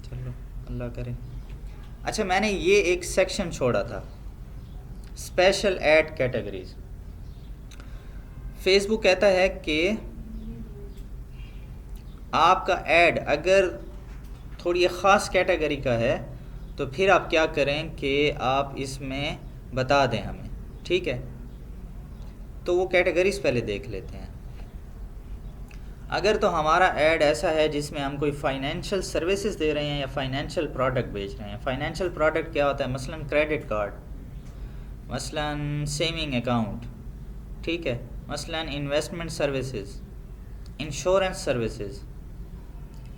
चलो अल्लाह करे। अच्छा, मैंने ये एक सेक्शन छोड़ा था, स्पेशल ऐड कैटेगरीज। फेसबुक कहता है कि आपका ऐड अगर थोड़ी ख़ास कैटेगरी का है तो फिर आप क्या करें कि आप इसमें बता दें हमें, ठीक है। तो वो कैटेगरीज पहले देख लेते हैं। अगर तो हमारा ऐड ऐसा है जिसमें हम कोई फाइनेंशियल सर्विसेज दे रहे हैं या फाइनेंशियल प्रोडक्ट बेच रहे हैं। फाइनेंशियल प्रोडक्ट क्या होता है? मसलन क्रेडिट कार्ड, मसलन सेविंग अकाउंट, ठीक है, मसलन इन्वेस्टमेंट सर्विसेज, इंश्योरेंस सर्विसेज।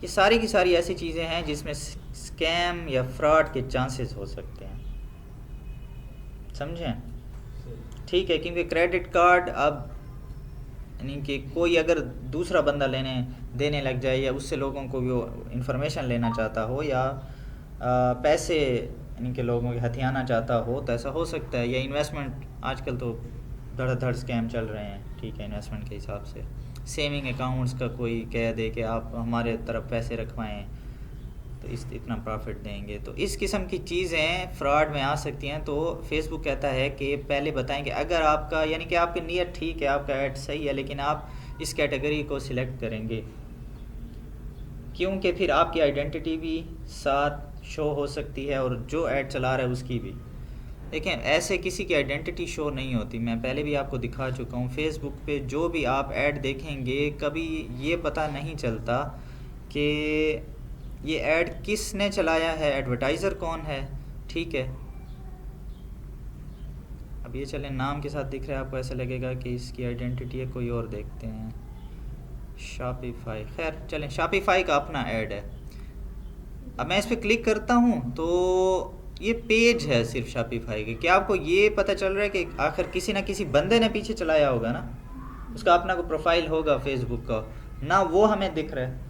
ये सारी की सारी ऐसी चीज़ें हैं जिसमें स्कैम या फ्रॉड के चांसेस हो सकते हैं, समझें, ठीक है। क्योंकि क्रेडिट कार्ड अब यानी कि कोई अगर दूसरा बंदा देने लग जाए या उससे लोगों को वो इन्फॉर्मेशन लेना चाहता हो या पैसे यानी कि लोगों के हथियाना चाहता हो तो ऐसा हो सकता है। या इन्वेस्टमेंट, आजकल तो धड़ स्कैम चल रहे हैं, ठीक है, इन्वेस्टमेंट के हिसाब से। सेविंग अकाउंट्स का कोई कह दे कि आप हमारे तरफ पैसे रखवाएं तो इतना प्रॉफिट देंगे, तो इस किस्म की चीज़ें फ्रॉड में आ सकती हैं। तो फेसबुक कहता है कि पहले बताएं कि अगर आपका यानी कि आपकी नीयत ठीक है, आपका ऐड सही है, लेकिन आप इस कैटेगरी को सिलेक्ट करेंगे क्योंकि फिर आपकी आइडेंटिटी भी साथ शो हो सकती है और जो ऐड चला रहा है उसकी भी। देखें, ऐसे किसी की आइडेंटिटी शो नहीं होती, मैं पहले भी आपको दिखा चुका हूँ। फेसबुक पे जो भी आप ऐड देखेंगे कभी ये पता नहीं चलता कि ये ऐड किसने चलाया है, एडवर्टाइज़र कौन है, ठीक है। अब ये चलें, नाम के साथ दिख रहा है, आपको ऐसा लगेगा कि इसकी आइडेंटिटी है, कोई और देखते हैं। शॉपिफाई, खैर चलें, शॉपिफाई का अपना ऐड है। अब मैं इस पर क्लिक करता हूँ तो ये पेज है सिर्फ शॉपिफाई के। क्या आपको ये पता चल रहा है कि आखिर किसी ना किसी बंदे ने पीछे चलाया होगा ना, उसका अपना कोई प्रोफाइल होगा फेसबुक का ना, वो हमें दिख रहा है,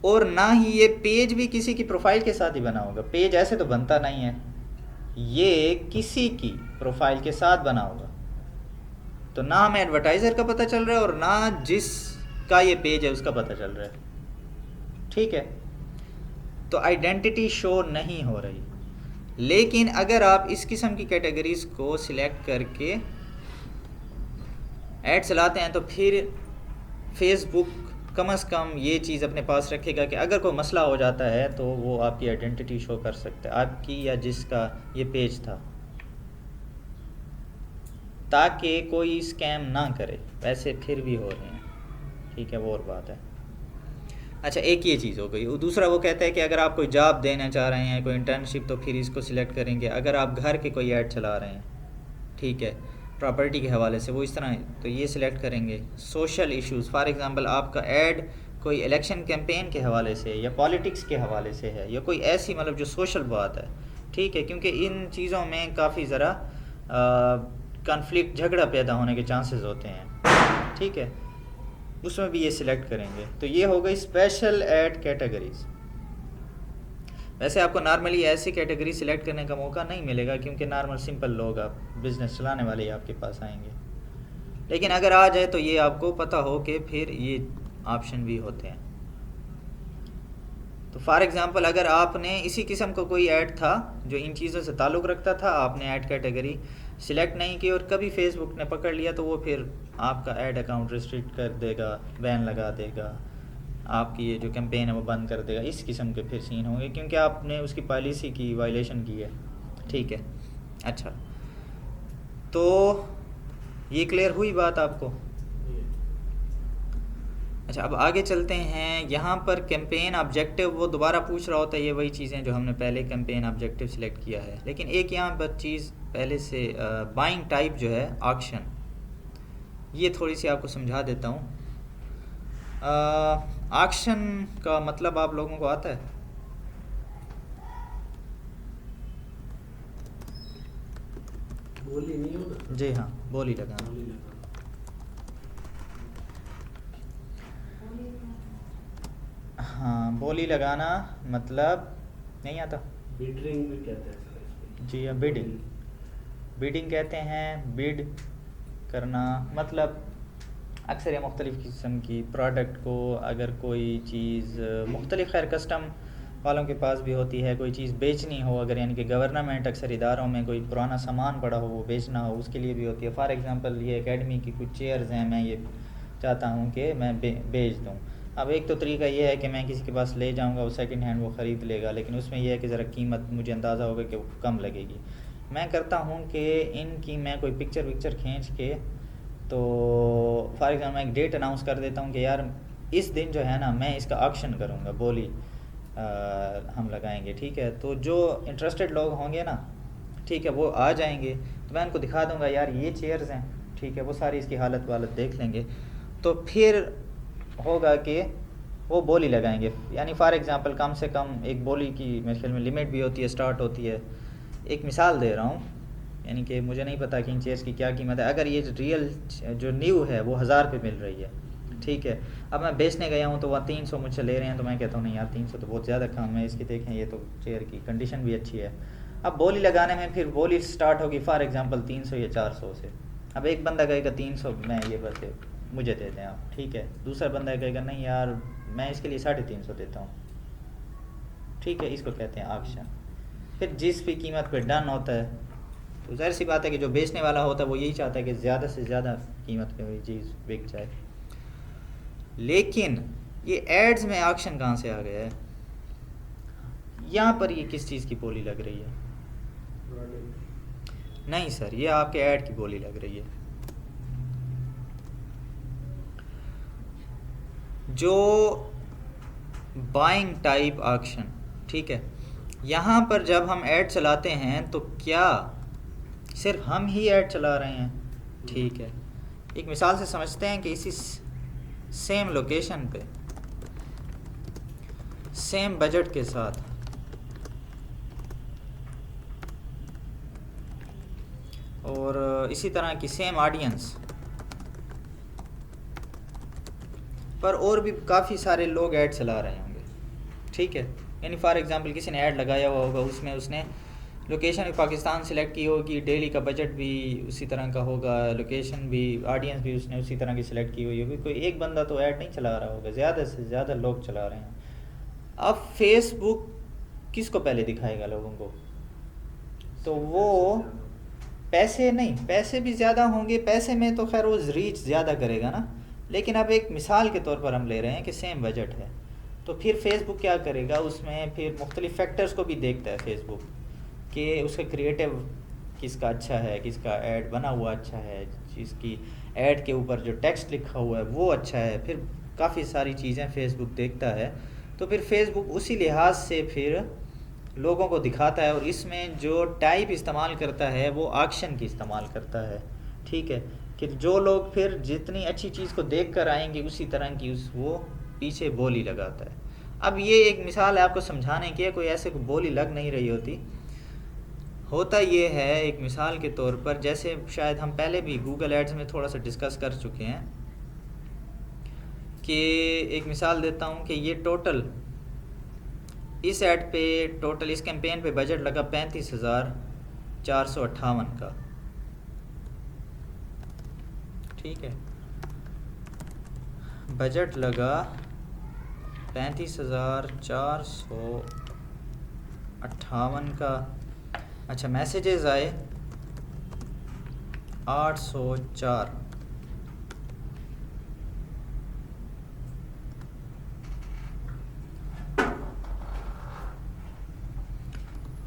और ना ही ये पेज भी किसी की प्रोफाइल के साथ ही बना होगा। पेज ऐसे तो बनता नहीं है, ये किसी की प्रोफाइल के साथ बना होगा। तो ना हमें एडवर्टाइज़र का पता चल रहा है और ना जिसका ये पेज है उसका पता चल रहा है, ठीक है। तो आइडेंटिटी शो नहीं हो रही। लेकिन अगर आप इस किस्म की कैटेगरीज को सिलेक्ट करके ऐड चलाते हैं तो फिर फेसबुक कम से कम ये चीज़ अपने पास रखेगा कि अगर कोई मसला हो जाता है तो वो आपकी आइडेंटिटी शो कर सकता है, आपकी या जिसका ये पेज था, ताकि कोई स्कैम ना करे। वैसे फिर भी हो रहे हैं, ठीक है, वो और बात है। अच्छा, एक ये चीज़ हो गई। दूसरा वो कहता है कि अगर आप कोई जॉब देना चाह रहे हैं, कोई इंटर्नशिप, तो फिर इसको सिलेक्ट करेंगे। अगर आप घर के कोई ऐड चला रहे हैं, ठीक है, प्रॉपर्टी के हवाले से, वो इस तरह, तो ये सिलेक्ट करेंगे। सोशल इश्यूज़, फॉर एग्जांपल आपका ऐड कोई इलेक्शन कैंपेन के हवाले से या पॉलिटिक्स के हवाले से है या कोई ऐसी मतलब जो सोशल बात है, ठीक है, क्योंकि इन चीज़ों में काफ़ी ज़रा कॉन्फ्लिक्ट, झगड़ा पैदा होने के चांसेस होते हैं, ठीक है, उसमें भी ये सिलेक्ट करेंगे। तो ये हो गई स्पेशल ऐड कैटेगरीज। वैसे आपको नॉर्मली ऐसी कैटेगरी सिलेक्ट करने का मौका नहीं मिलेगा क्योंकि नॉर्मल सिंपल लोग, आप बिज़नेस चलाने वाले ही आपके पास आएंगे। लेकिन अगर आ जाए तो ये आपको पता हो कि फिर ये ऑप्शन भी होते हैं। तो फॉर एग्ज़ाम्पल अगर आपने इसी किस्म का कोई ऐड था जो इन चीज़ों से ताल्लुक़ रखता था, आपने ऐड कैटेगरी सिलेक्ट नहीं की और कभी फेसबुक ने पकड़ लिया तो वो फिर आपका ऐड अकाउंट रिस्ट्रिक्ट कर देगा, बैन लगा देगा, आपकी ये जो कैंपेन है वो बंद कर देगा। इस किस्म के फिर सीन होंगे क्योंकि आपने उसकी पॉलिसी की वायलेशन की है। ठीक है, अच्छा, तो ये क्लियर हुई बात आपको? अच्छा, अब आगे चलते हैं। यहाँ पर कैंपेन ऑब्जेक्टिव वो दोबारा पूछ रहा होता है, ये वही चीज़ें जो हमने पहले कैंपेन ऑब्जेक्टिव सिलेक्ट किया है, लेकिन एक यहाँ पर चीज़ पहले से बाइंग टाइप जो है ऑक्शन, ये थोड़ी सी आपको समझा देता हूँ। ऑक्शन का मतलब आप लोगों को आता है? बोली नहीं होता। जी हाँ, बोली लगाना। बोली लगाना। हाँ, बोली लगाना मतलब नहीं आता। बिडिंग भी कहते हैं सर इसको। जी हाँ, बिडिंग, बिडिंग कहते हैं। बिड करना मतलब अक्सर या मुख्तलिफ़ किस्म की प्रोडक्ट को, अगर कोई चीज़ मुख्तलिफ़ खैर कस्टम वालों के पास भी होती है, कोई चीज़ बेचनी हो, अगर यानी कि गवर्नमेंट अक्सर इदारों में कोई पुराना सामान पड़ा हो वो बेचना हो, उसके लिए भी होती है। फॉर एग्ज़ाम्पल ये एकेडमी की कुछ चेयर्स हैं, मैं ये चाहता हूँ कि मैं बेच दूँ। अब एक तो तरीका ये है कि मैं किसी के पास ले जाऊँगा, वो सेकंड हैंड वो ख़रीद लेगा, लेकिन उसमें यह है कि ज़रा कीमत मुझे अंदाज़ा होगा कि वो कम लगेगी। मैं करता हूँ कि इनकी मैं कोई पिक्चर विक्चर खींच के, तो फॉर एग्ज़ाम्पल मैं एक डेट अनाउंस कर देता हूँ कि यार इस दिन जो है ना मैं इसका ऑक्शन करूँगा, बोली हम लगाएंगे। ठीक है, तो जो इंटरेस्टेड लोग होंगे ना, ठीक है, वो आ जाएंगे, तो मैं उनको दिखा दूँगा यार ये चेयर्स हैं। ठीक है, वो सारी इसकी हालत वालत देख लेंगे, तो फिर होगा कि वो बोली लगाएंगे। यानी फॉर एग्ज़ाम्पल कम से कम एक बोली की मेरे ख्याल में लिमिट भी होती है, स्टार्ट होती है। एक मिसाल दे रहा हूँ, यानी कि मुझे नहीं पता कि इन चेयर्स की क्या कीमत है। अगर ये रियल जो न्यू है वो 1000 पे मिल रही है, ठीक है, अब मैं बेचने गया हूँ तो वह 300 मुझसे ले रहे हैं, तो मैं कहता हूँ नहीं यार 300 तो बहुत ज़्यादा कम है, इसकी देखें ये तो चेयर की कंडीशन भी अच्छी है। अब बोली लगाने में फिर बोली स्टार्ट होगी फॉर एग्ज़ाम्पल 300 या 400 से। अब एक बंदा कहेगा 300 मैं ये बस मुझे दे दें आप, ठीक है। दूसरा बंदा कहेगा नहीं यार मैं इसके लिए 350 देता हूँ, ठीक है, इसको कहते हैं ऑक्शन। फिर जिस भी कीमत पे डन होता है, तो ज़ाहिर सी बात है कि जो बेचने वाला होता है वो यही चाहता है कि ज़्यादा से ज़्यादा कीमत पे वही चीज़ बिक जाए। लेकिन ये एड्स में ऑक्शन कहाँ से आ गया है? यहाँ पर ये किस चीज़ की बोली लग रही है? नहीं सर, ये आपके ऐड की बोली लग रही है। जो बाइंग टाइप ऑक्शन, ठीक है, यहाँ पर जब हम ऐड चलाते हैं तो क्या सिर्फ हम ही ऐड चला रहे हैं? ठीक है, एक मिसाल से समझते हैं कि इसी सेम लोकेशन पे सेम बजट के साथ और इसी तरह की सेम ऑडियंस पर और भी काफ़ी सारे लोग ऐड चला रहे होंगे, ठीक है। यानी फॉर एग्जांपल किसी ने ऐड लगाया हुआ होगा, उसमें उसने लोकेशन भी पाकिस्तान सिलेक्ट की होगी, डेली का बजट भी उसी तरह का होगा, लोकेशन भी, ऑडियंस भी उसने उसी तरह की सिलेक्ट की हुई होगी। कोई एक बंदा तो ऐड नहीं चला रहा होगा, ज़्यादा से ज़्यादा लोग चला रहे हैं। अब फेसबुक किसको पहले दिखाएगा लोगों को? तो वो पैसे नहीं, पैसे भी ज़्यादा होंगे, पैसे में तो खैर वो रीच ज़्यादा करेगा ना, लेकिन अब एक मिसाल के तौर पर हम ले रहे हैं कि सेम बजट है, तो फिर फेसबुक क्या करेगा, उसमें फिर मुख्तलिफ फैक्टर्स को भी देखता है फेसबुक कि उसका क्रिएटिव किसका अच्छा है, किसका ऐड बना हुआ अच्छा है, जिसकी ऐड के ऊपर जो टेक्स्ट लिखा हुआ है वो अच्छा है, फिर काफ़ी सारी चीज़ें फेसबुक देखता है। तो फिर फेसबुक उसी लिहाज से फिर लोगों को दिखाता है, और इसमें जो टाइप इस्तेमाल करता है वो ऑक्शन की इस्तेमाल करता है, ठीक है, कि जो लोग फिर जितनी अच्छी चीज़ को देख कर आएंगे उसी तरह की वो पीछे बोली लगाता है। अब ये एक मिसाल है आपको समझाने की, कोई ऐसे कोई बोली लग नहीं रही होती। होता ये है एक मिसाल के तौर पर, जैसे शायद हम पहले भी गूगल एड्स में थोड़ा सा डिस्कस कर चुके हैं कि एक मिसाल देता हूँ कि ये टोटल इस ऐड पे टोटल इस कैंपेन पे बजट लगा 35,458 का, ठीक है। बजट लगा 35,458 का। अच्छा, मैसेजेस आए 804।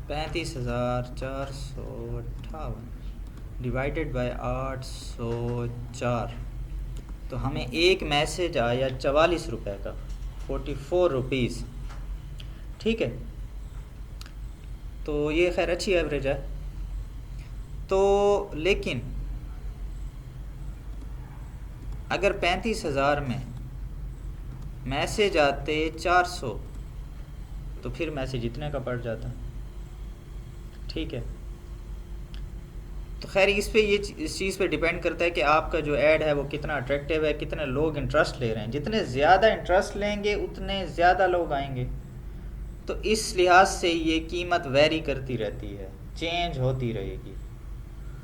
पैंतीस हज़ार 458 डिवाइडेड बाय 804, तो हमें एक मैसेज आया 44 रुपए का, 44 रुपीज़। ठीक है, तो ये खैर अच्छी एवरेज है। तो लेकिन अगर 35,000 में मैसेज आते 400 तो फिर मैसेज इतने का पड़ जाता। ठीक है, तो खैर इस चीज़ पे डिपेंड करता है कि आपका जो ऐड है वो कितना अट्रैक्टिव है, कितने लोग इंटरेस्ट ले रहे हैं। जितने ज़्यादा इंटरेस्ट लेंगे उतने ज़्यादा लोग आएंगे। तो इस लिहाज से ये कीमत वेरी करती रहती है, चेंज होती रहेगी,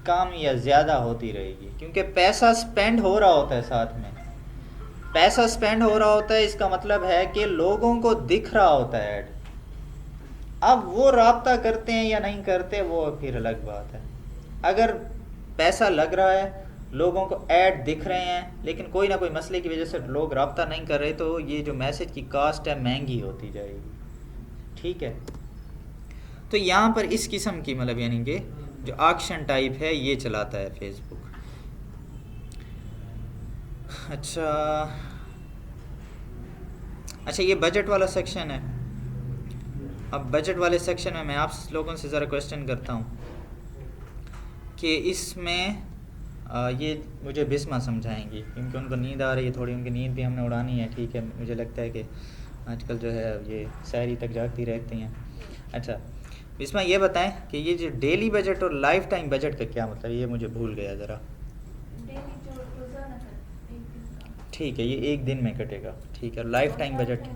कम या ज़्यादा होती रहेगी, क्योंकि पैसा स्पेंड हो रहा होता है। साथ में पैसा स्पेंड हो रहा होता है, इसका मतलब है कि लोगों को दिख रहा होता है ऐड। अब वो राब्ता करते हैं या नहीं करते वो फिर अलग बात है। अगर पैसा लग रहा है, लोगों को ऐड दिख रहे हैं, लेकिन कोई ना कोई मसले की वजह से लोग राब्ता नहीं कर रहे, तो ये जो मैसेज की कास्ट है महंगी होती जाएगी। ठीक है, तो यहाँ पर इस किस्म की मतलब यानी कि जो ऑक्शन टाइप है ये चलाता है फेसबुक। अच्छा ये बजट वाला सेक्शन है। अब बजट वाले सेक्शन में मैं आप लोगों से ज़रा क्वेश्चन करता हूँ कि इसमें ये मुझे बिस्मा समझाएंगी, क्योंकि उनको नींद आ रही है थोड़ी, उनकी नींद भी हमने उड़ानी है। ठीक है, मुझे लगता है कि आजकल जो है ये सहरी तक जागती रहती हैं। अच्छा बिस्मा, ये बताएं कि ये जो डेली बजट और लाइफ टाइम बजट का क्या मतलब, ये मुझे भूल गया ज़रा। डेली जो रोजाना का एक दिन का, ठीक है, ये एक दिन में कटेगा। ठीक है, लाइफ टाइम बजट, मतलब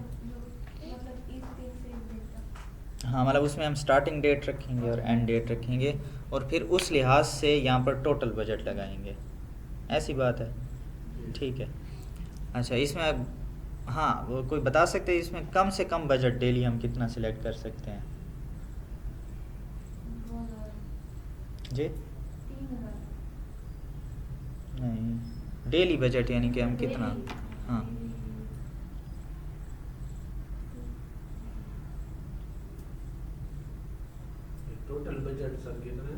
इस दिन से इस दिन तक। हाँ मतलब उसमें हम स्टार्टिंग डेट रखेंगे और एंड डेट रखेंगे, और फिर उस लिहाज से यहाँ पर टोटल बजट लगाएंगे। ऐसी बात है। ठीक है, अच्छा इसमें हाँ वो कोई बता सकते हैं इसमें कम से कम बजट डेली हम कितना सिलेक्ट कर सकते हैं? 2000, जी 3000। नहीं, डेली बजट यानी कि हम कितना, हाँ टोटल बजट सर कितना है?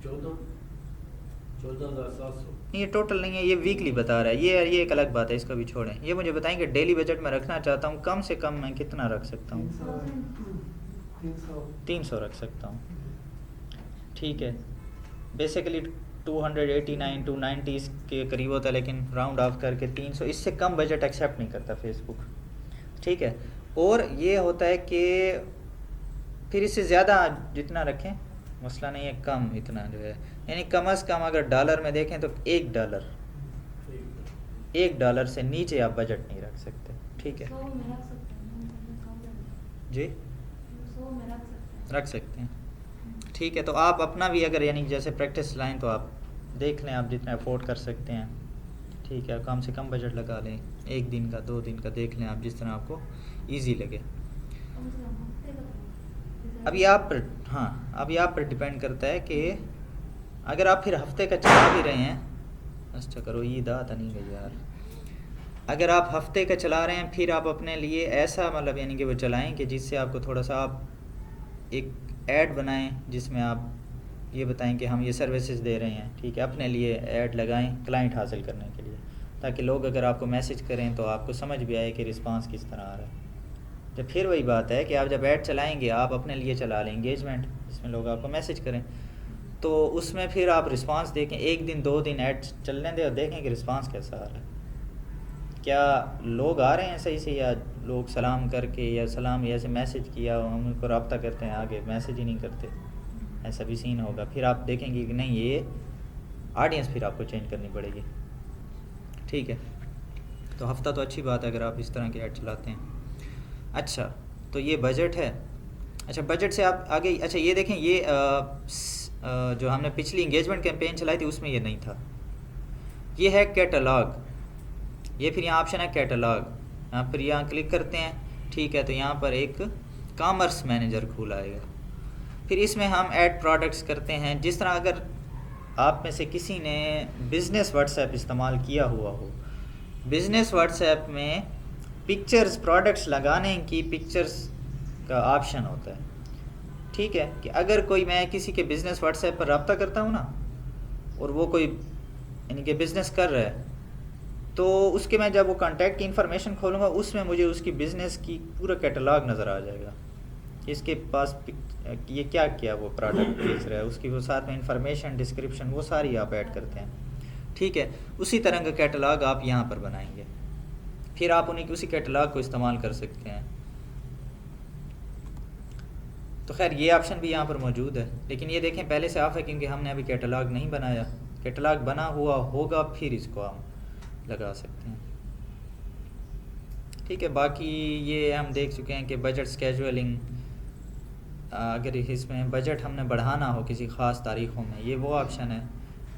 14,700। ये टोटल नहीं है, ये वीकली बता रहा है। ये एक अलग बात है, इसको भी छोड़ें। ये मुझे बताएंगे डेली बजट में रखना चाहता हूँ, कम से कम मैं कितना रख सकता हूँ? 300 रख सकता हूँ। ठीक है, बेसिकली 289 290 के करीब होता है, लेकिन राउंड ऑफ करके 300, इससे कम बजट एक्सेप्ट नहीं करता फेसबुक। ठीक है, और ये होता है कि फिर इससे ज़्यादा जितना रखें मसला नहीं है, कम इतना जो है, यानी कम से कम अगर डॉलर में देखें तो $1 से नीचे आप बजट नहीं रख सकते। ठीक है 100 में रख सकते हैं, जी, 100 में रख सकते हैं। रख सकते हैं। ठीक है, तो आप अपना भी अगर यानी जैसे प्रैक्टिस लाएं तो आप देख लें, आप जितना अफोर्ड कर सकते हैं। ठीक है, कम से कम बजट लगा लें, 1 दिन का 2 दिन का देख लें आप, जिस तरह आपको ईजी लगे। कम से कम हफ्ते का तो अभी आप पर, हाँ अभी आप पर डिपेंड करता है कि अगर आप फिर हफ्ते का चला भी रहे हैं, अच्छा करो ईद आ नहीं गई यार, अगर आप हफ्ते का चला रहे हैं फिर आप अपने लिए ऐसा मतलब यानी कि वो चलाएं कि जिससे आपको थोड़ा सा आप एक ऐड बनाएं जिसमें आप ये बताएं कि हम ये सर्विसेज दे रहे हैं। ठीक है, अपने लिए ऐड लगाएं क्लाइंट हासिल करने के लिए, ताकि लोग अगर आपको मैसेज करें तो आपको समझ भी आए कि रिस्पांस किस तरह आ रहा है। तो फिर वही बात है कि आप जब ऐड चलाएंगे आप अपने लिए चला लें एंगेजमेंट, जिसमें लोग आपको मैसेज करें, तो उसमें फिर आप रिस्पांस देखें, 1 दिन 2 दिन ऐड चलने दें और देखें कि रिस्पांस कैसा आ रहा है, क्या लोग आ रहे हैं सही से, या लोग सलाम करके या सलाम या ऐसे मैसेज किया हम उनको रब्ता करते हैं, आगे मैसेज ही नहीं करते, ऐसा भी सीन होगा। फिर आप देखेंगे कि नहीं ये ऑडियंस फिर आपको चेंज करनी पड़ेगी। ठीक है, तो हफ्ता तो अच्छी बात है अगर आप इस तरह के ऐड चलाते हैं। अच्छा, तो ये बजट है। अच्छा, बजट से आप आगे, अच्छा ये देखें, ये जो हमने पिछली इंगेजमेंट कैंपेन चलाई थी उसमें ये नहीं था, ये है कैटलॉग। ये फिर यहाँ ऑप्शन है कैटलॉग, यहाँ पर यहाँ क्लिक करते हैं, ठीक है। तो यहाँ पर एक कॉमर्स मैनेजर खुला आएगा। फिर इसमें हम ऐड प्रोडक्ट्स करते हैं। जिस तरह अगर आप में से किसी ने बिज़नेस व्हाट्सएप इस्तेमाल किया हुआ हो, बिज़नेस व्हाट्सएप में पिक्चर्स, प्रोडक्ट्स लगाने की पिक्चर्स का ऑप्शन होता है, ठीक है। कि अगर कोई, मैं किसी के बिज़नेस व्हाट्सएप पर रब्ता करता हूँ ना, और वो कोई यानी कि बिज़नेस कर रहा है, तो उसके मैं जब वो कॉन्टैक्ट की इन्फॉर्मेशन खोलूँगा, उसमें मुझे उसकी बिज़नेस की पूरा कैटलॉग नज़र आ जाएगा। इसके पास ये क्या किया वो प्रोडक्ट बेच रहा है, उसकी वो साथ में इंफॉर्मेशन, डिस्क्रिप्शन, वो सारी आप ऐड करते हैं, ठीक है। उसी तरह का कैटलॉग आप यहाँ पर बनाएंगे, फिर आप उन्हीं उसी कैटलॉग को इस्तेमाल कर सकते हैं। तो खैर ये ऑप्शन भी यहाँ पर मौजूद है, लेकिन ये देखें पहले से ऑफ है क्योंकि हमने अभी कैटलॉग नहीं बनाया। कैटलॉग बना हुआ होगा फिर इसको हम लगा सकते हैं, ठीक है। बाकी ये हम देख चुके हैं कि बजट स्केजुअलिंग, अगर इसमें बजट हमने बढ़ाना हो किसी ख़ास तारीख़ों में, ये वो ऑप्शन है।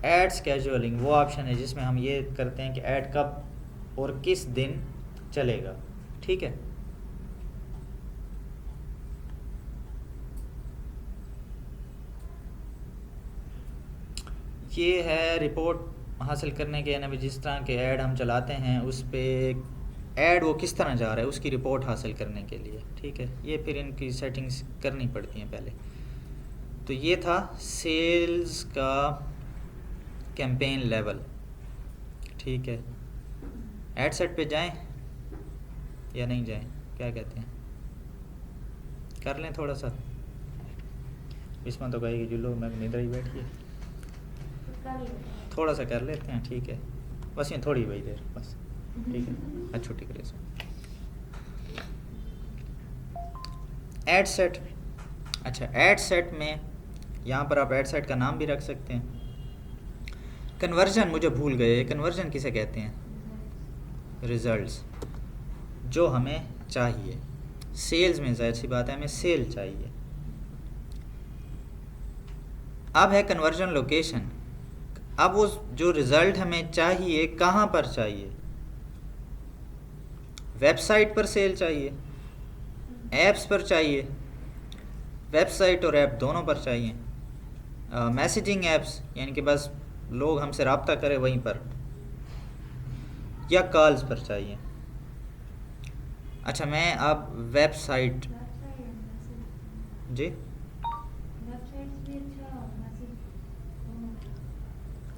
ऐड स्केजुअलिंग वो ऑप्शन है जिसमें हम ये करते हैं कि ऐड कब और किस दिन चलेगा, ठीक है। ये है रिपोर्ट हासिल करने के, यानी जिस तरह के ऐड हम चलाते हैं उस पर ऐड वो किस तरह जा रहा है उसकी रिपोर्ट हासिल करने के लिए, ठीक है। ये फिर इनकी सेटिंग्स करनी पड़ती हैं पहले। तो ये था सेल्स का कैंपेन लेवल, ठीक है। ऐड सेट पे जाएं या नहीं जाएं, क्या कहते हैं, कर लें थोड़ा सा। इसमें तो कहेगी जुल्लो मैं निद्र ही बैठिए, थोड़ा सा कर लेते हैं, ठीक है। बस ये थोड़ी वही देर बस, ठीक है। अच्छा छुट्टी करें इसमें। ऐड सेट, अच्छा ऐड सेट में यहाँ पर आप ऐड सेट का नाम भी रख सकते हैं। कन्वर्जन मुझे भूल गए, कन्वर्जन किसे कहते हैं, रिजल्ट्स जो हमें चाहिए। सेल्स में जाहिर सी बात है हमें सेल चाहिए। अब है कन्वर्जन लोकेशन। अब वो जो रिज़ल्ट हमें चाहिए कहाँ पर चाहिए, वेबसाइट पर सेल चाहिए, ऐप्स पर चाहिए, वेबसाइट और ऐप दोनों पर चाहिए, मैसेजिंग ऐप्स यानी कि बस लोग हमसे रब्ता करें वहीं पर, या कॉल्स पर चाहिए। अच्छा मैं अब वेबसाइट, जी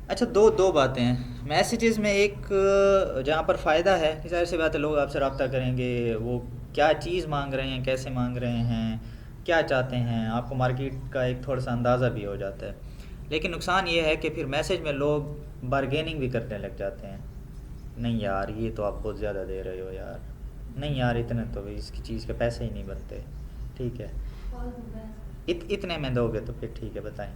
अच्छा दो बातें हैं मैसेजेस में। एक जहाँ पर फ़ायदा है कि जाहिर सी बात है लोग आपसे रब्ता करेंगे, वो क्या चीज़ मांग रहे हैं, कैसे मांग रहे हैं, क्या चाहते हैं, आपको मार्केट का एक थोड़ा सा अंदाज़ा भी हो जाता है। लेकिन नुकसान ये है कि फिर मैसेज में लोग बारगेनिंग भी करने लग जाते हैं। नहीं यार ये तो आप बहुत ज़्यादा दे रहे हो यार, नहीं यार इतने तो इसकी चीज़ के पैसे ही नहीं बनते, ठीक है। इतने में दोगे तो फिर ठीक है बताएं।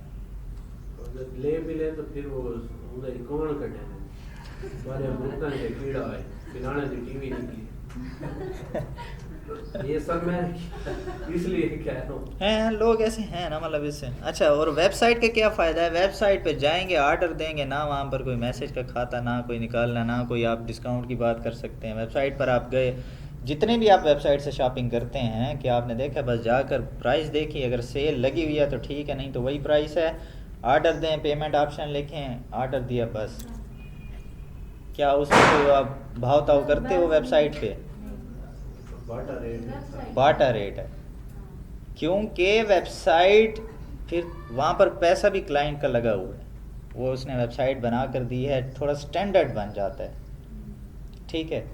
ले भी ले तो फिर वो उधर कौन कटे तुम्हारे मुल्क के कीड़ा है पिलाने की टीवी निकली ये सब मैं इसलिए कह रहा हूँ हैं लोग ऐसे हैं ना, मतलब इससे। अच्छा और वेबसाइट का क्या फ़ायदा है, वेबसाइट पे जाएंगे ऑर्डर देंगे ना, वहाँ पर कोई मैसेज का खाता ना कोई निकालना, ना कोई आप डिस्काउंट की बात कर सकते हैं। वेबसाइट पर आप गए, जितने भी आप वेबसाइट से शॉपिंग करते हैं कि आपने देखा बस जाकर प्राइस देखी, अगर सेल लगी हुई है तो ठीक है, नहीं तो वही प्राइस है, ऑर्डर दें, पेमेंट ऑप्शन लिखें, ऑर्डर दिया बस। क्या उसमें कोई आप भाव ताव करते हो वेबसाइट पे, बाटा रेट है, क्योंकि वेबसाइट फिर वहाँ पर पैसा भी क्लाइंट का लगा हुआ है, वो उसने वेबसाइट बना कर दी है, थोड़ा स्टैंडर्ड बन जाता है, ठीक है।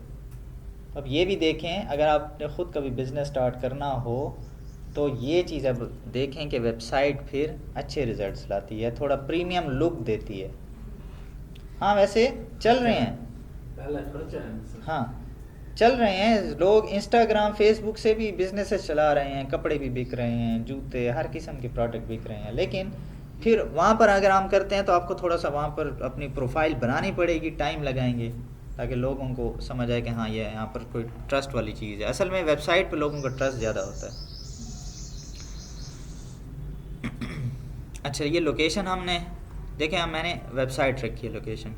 अब ये भी देखें अगर आपने ख़ुद कभी बिज़नेस स्टार्ट करना हो तो ये चीज़ अब देखें कि वेबसाइट फिर अच्छे रिज़ल्ट्स लाती है, थोड़ा प्रीमियम लुक देती है। हाँ वैसे चल रहे हैं, पहला खर्चा है, हाँ चल रहे हैं लोग, इंस्टाग्राम फेसबुक से भी बिजनेसेस चला रहे हैं, कपड़े भी बिक रहे हैं, जूते, हर किस्म के प्रोडक्ट बिक रहे हैं। लेकिन फिर वहाँ पर अगर हम करते हैं तो आपको थोड़ा सा वहाँ पर अपनी प्रोफाइल बनानी पड़ेगी, टाइम लगाएंगे ताकि लोगों को समझ आए कि हाँ ये यहाँ पर कोई ट्रस्ट वाली चीज़ है। असल में वेबसाइट पर लोगों का ट्रस्ट ज़्यादा होता है। अच्छा ये लोकेशन हमने देखें, मैंने वेबसाइट रखी है लोकेशन,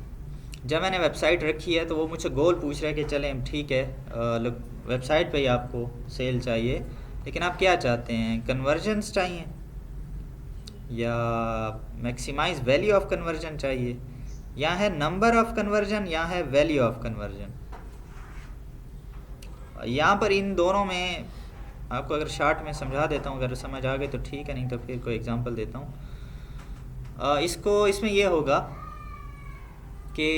जब मैंने वेबसाइट रखी है तो वो मुझसे गोल पूछ रहा है कि चलें ठीक है, वेबसाइट पे ही आपको सेल चाहिए, लेकिन आप क्या चाहते हैं, कन्वर्जन्स चाहिए या मैक्सिमाइज वैल्यू ऑफ कन्वर्जन चाहिए, या है नंबर ऑफ कन्वर्जन या है वैल्यू ऑफ कन्वर्जन। यहाँ पर इन दोनों में आपको अगर शार्ट में समझा देता हूँ, अगर समझ आ गई तो ठीक है, नहीं तो फिर कोई एग्जांपल देता हूँ। इसमें ये होगा कि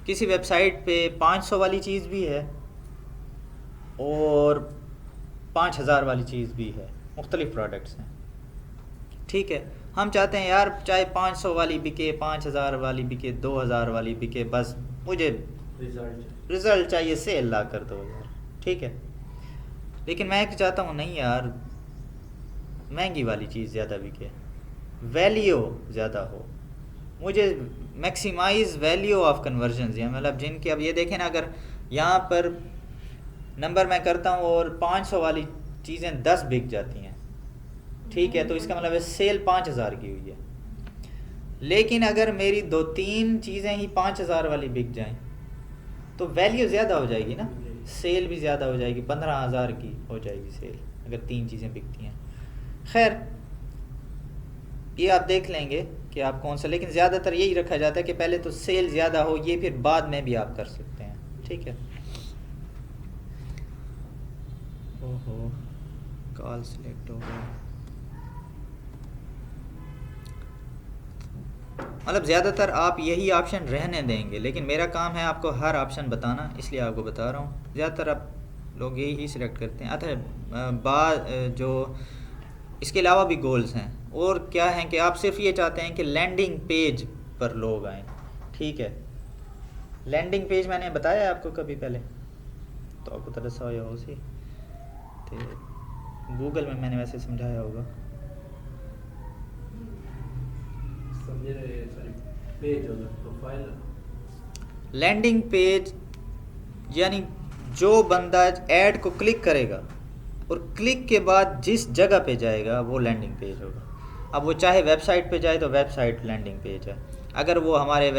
किसी वेबसाइट पे 500 वाली चीज़ भी है और 5000 वाली चीज़ भी है, मुख्तलिफ प्रोडक्ट्स हैं, ठीक है। हम चाहते हैं यार चाहे 500 वाली बिके, 5000 वाली बिके, 2000 वाली बिके, बस मुझे रिज़ल्ट चाहिए, सेल ला कर दो यार, ठीक है। लेकिन मैं चाहता हूँ नहीं यार, महंगी वाली चीज़ ज़्यादा बिके, वैल्यू ज़्यादा हो, मुझे मैक्सिमाइज वैल्यू ऑफ कन्वर्जन है, मतलब जिनके, अब ये देखें ना, अगर यहाँ पर नंबर मैं करता हूँ और 500 वाली चीज़ें 10 बिक जाती हैं, ठीक है, तो इसका मतलब है सेल 5000 की हुई है। लेकिन अगर मेरी 2-3 चीज़ें ही 5000 वाली बिक जाएं तो वैल्यू ज़्यादा हो जाएगी ना, सेल भी ज़्यादा हो जाएगी, 15000 की हो जाएगी सेल अगर 3 चीज़ें बिकती हैं। खैर ये आप देख लेंगे कि आप कौन सा, लेकिन ज़्यादातर यही रखा जाता है कि पहले तो सेल ज़्यादा हो, ये फिर बाद में भी आप कर सकते हैं, ठीक है। ओहो कॉल सिलेक्ट हो गया, मतलब ज़्यादातर आप यही ऑप्शन रहने देंगे, लेकिन मेरा काम है आपको हर ऑप्शन बताना, इसलिए आपको बता रहा हूँ। ज़्यादातर आप लोग यही ही सिलेक्ट करते हैं। अच्छा जो इसके अलावा भी गोल्स हैं, और क्या हैं कि आप सिर्फ ये चाहते हैं कि लैंडिंग पेज पर लोग आएँ, ठीक है। लैंडिंग पेज मैंने बताया है आपको कभी पहले, तो आपको तरस हो या उसी तो गूगल में मैंने वैसे समझाया होगा। लैंडिंग पेज यानी जो बंदा ऐड को क्लिक करेगा और क्लिक के बाद जिस जगह पे जाएगा वो लैंडिंग पेज होगा। अब वो चाहे वेबसाइट पे जाए तो वेबसाइट लैंडिंग पेज है, अगर वो हमारे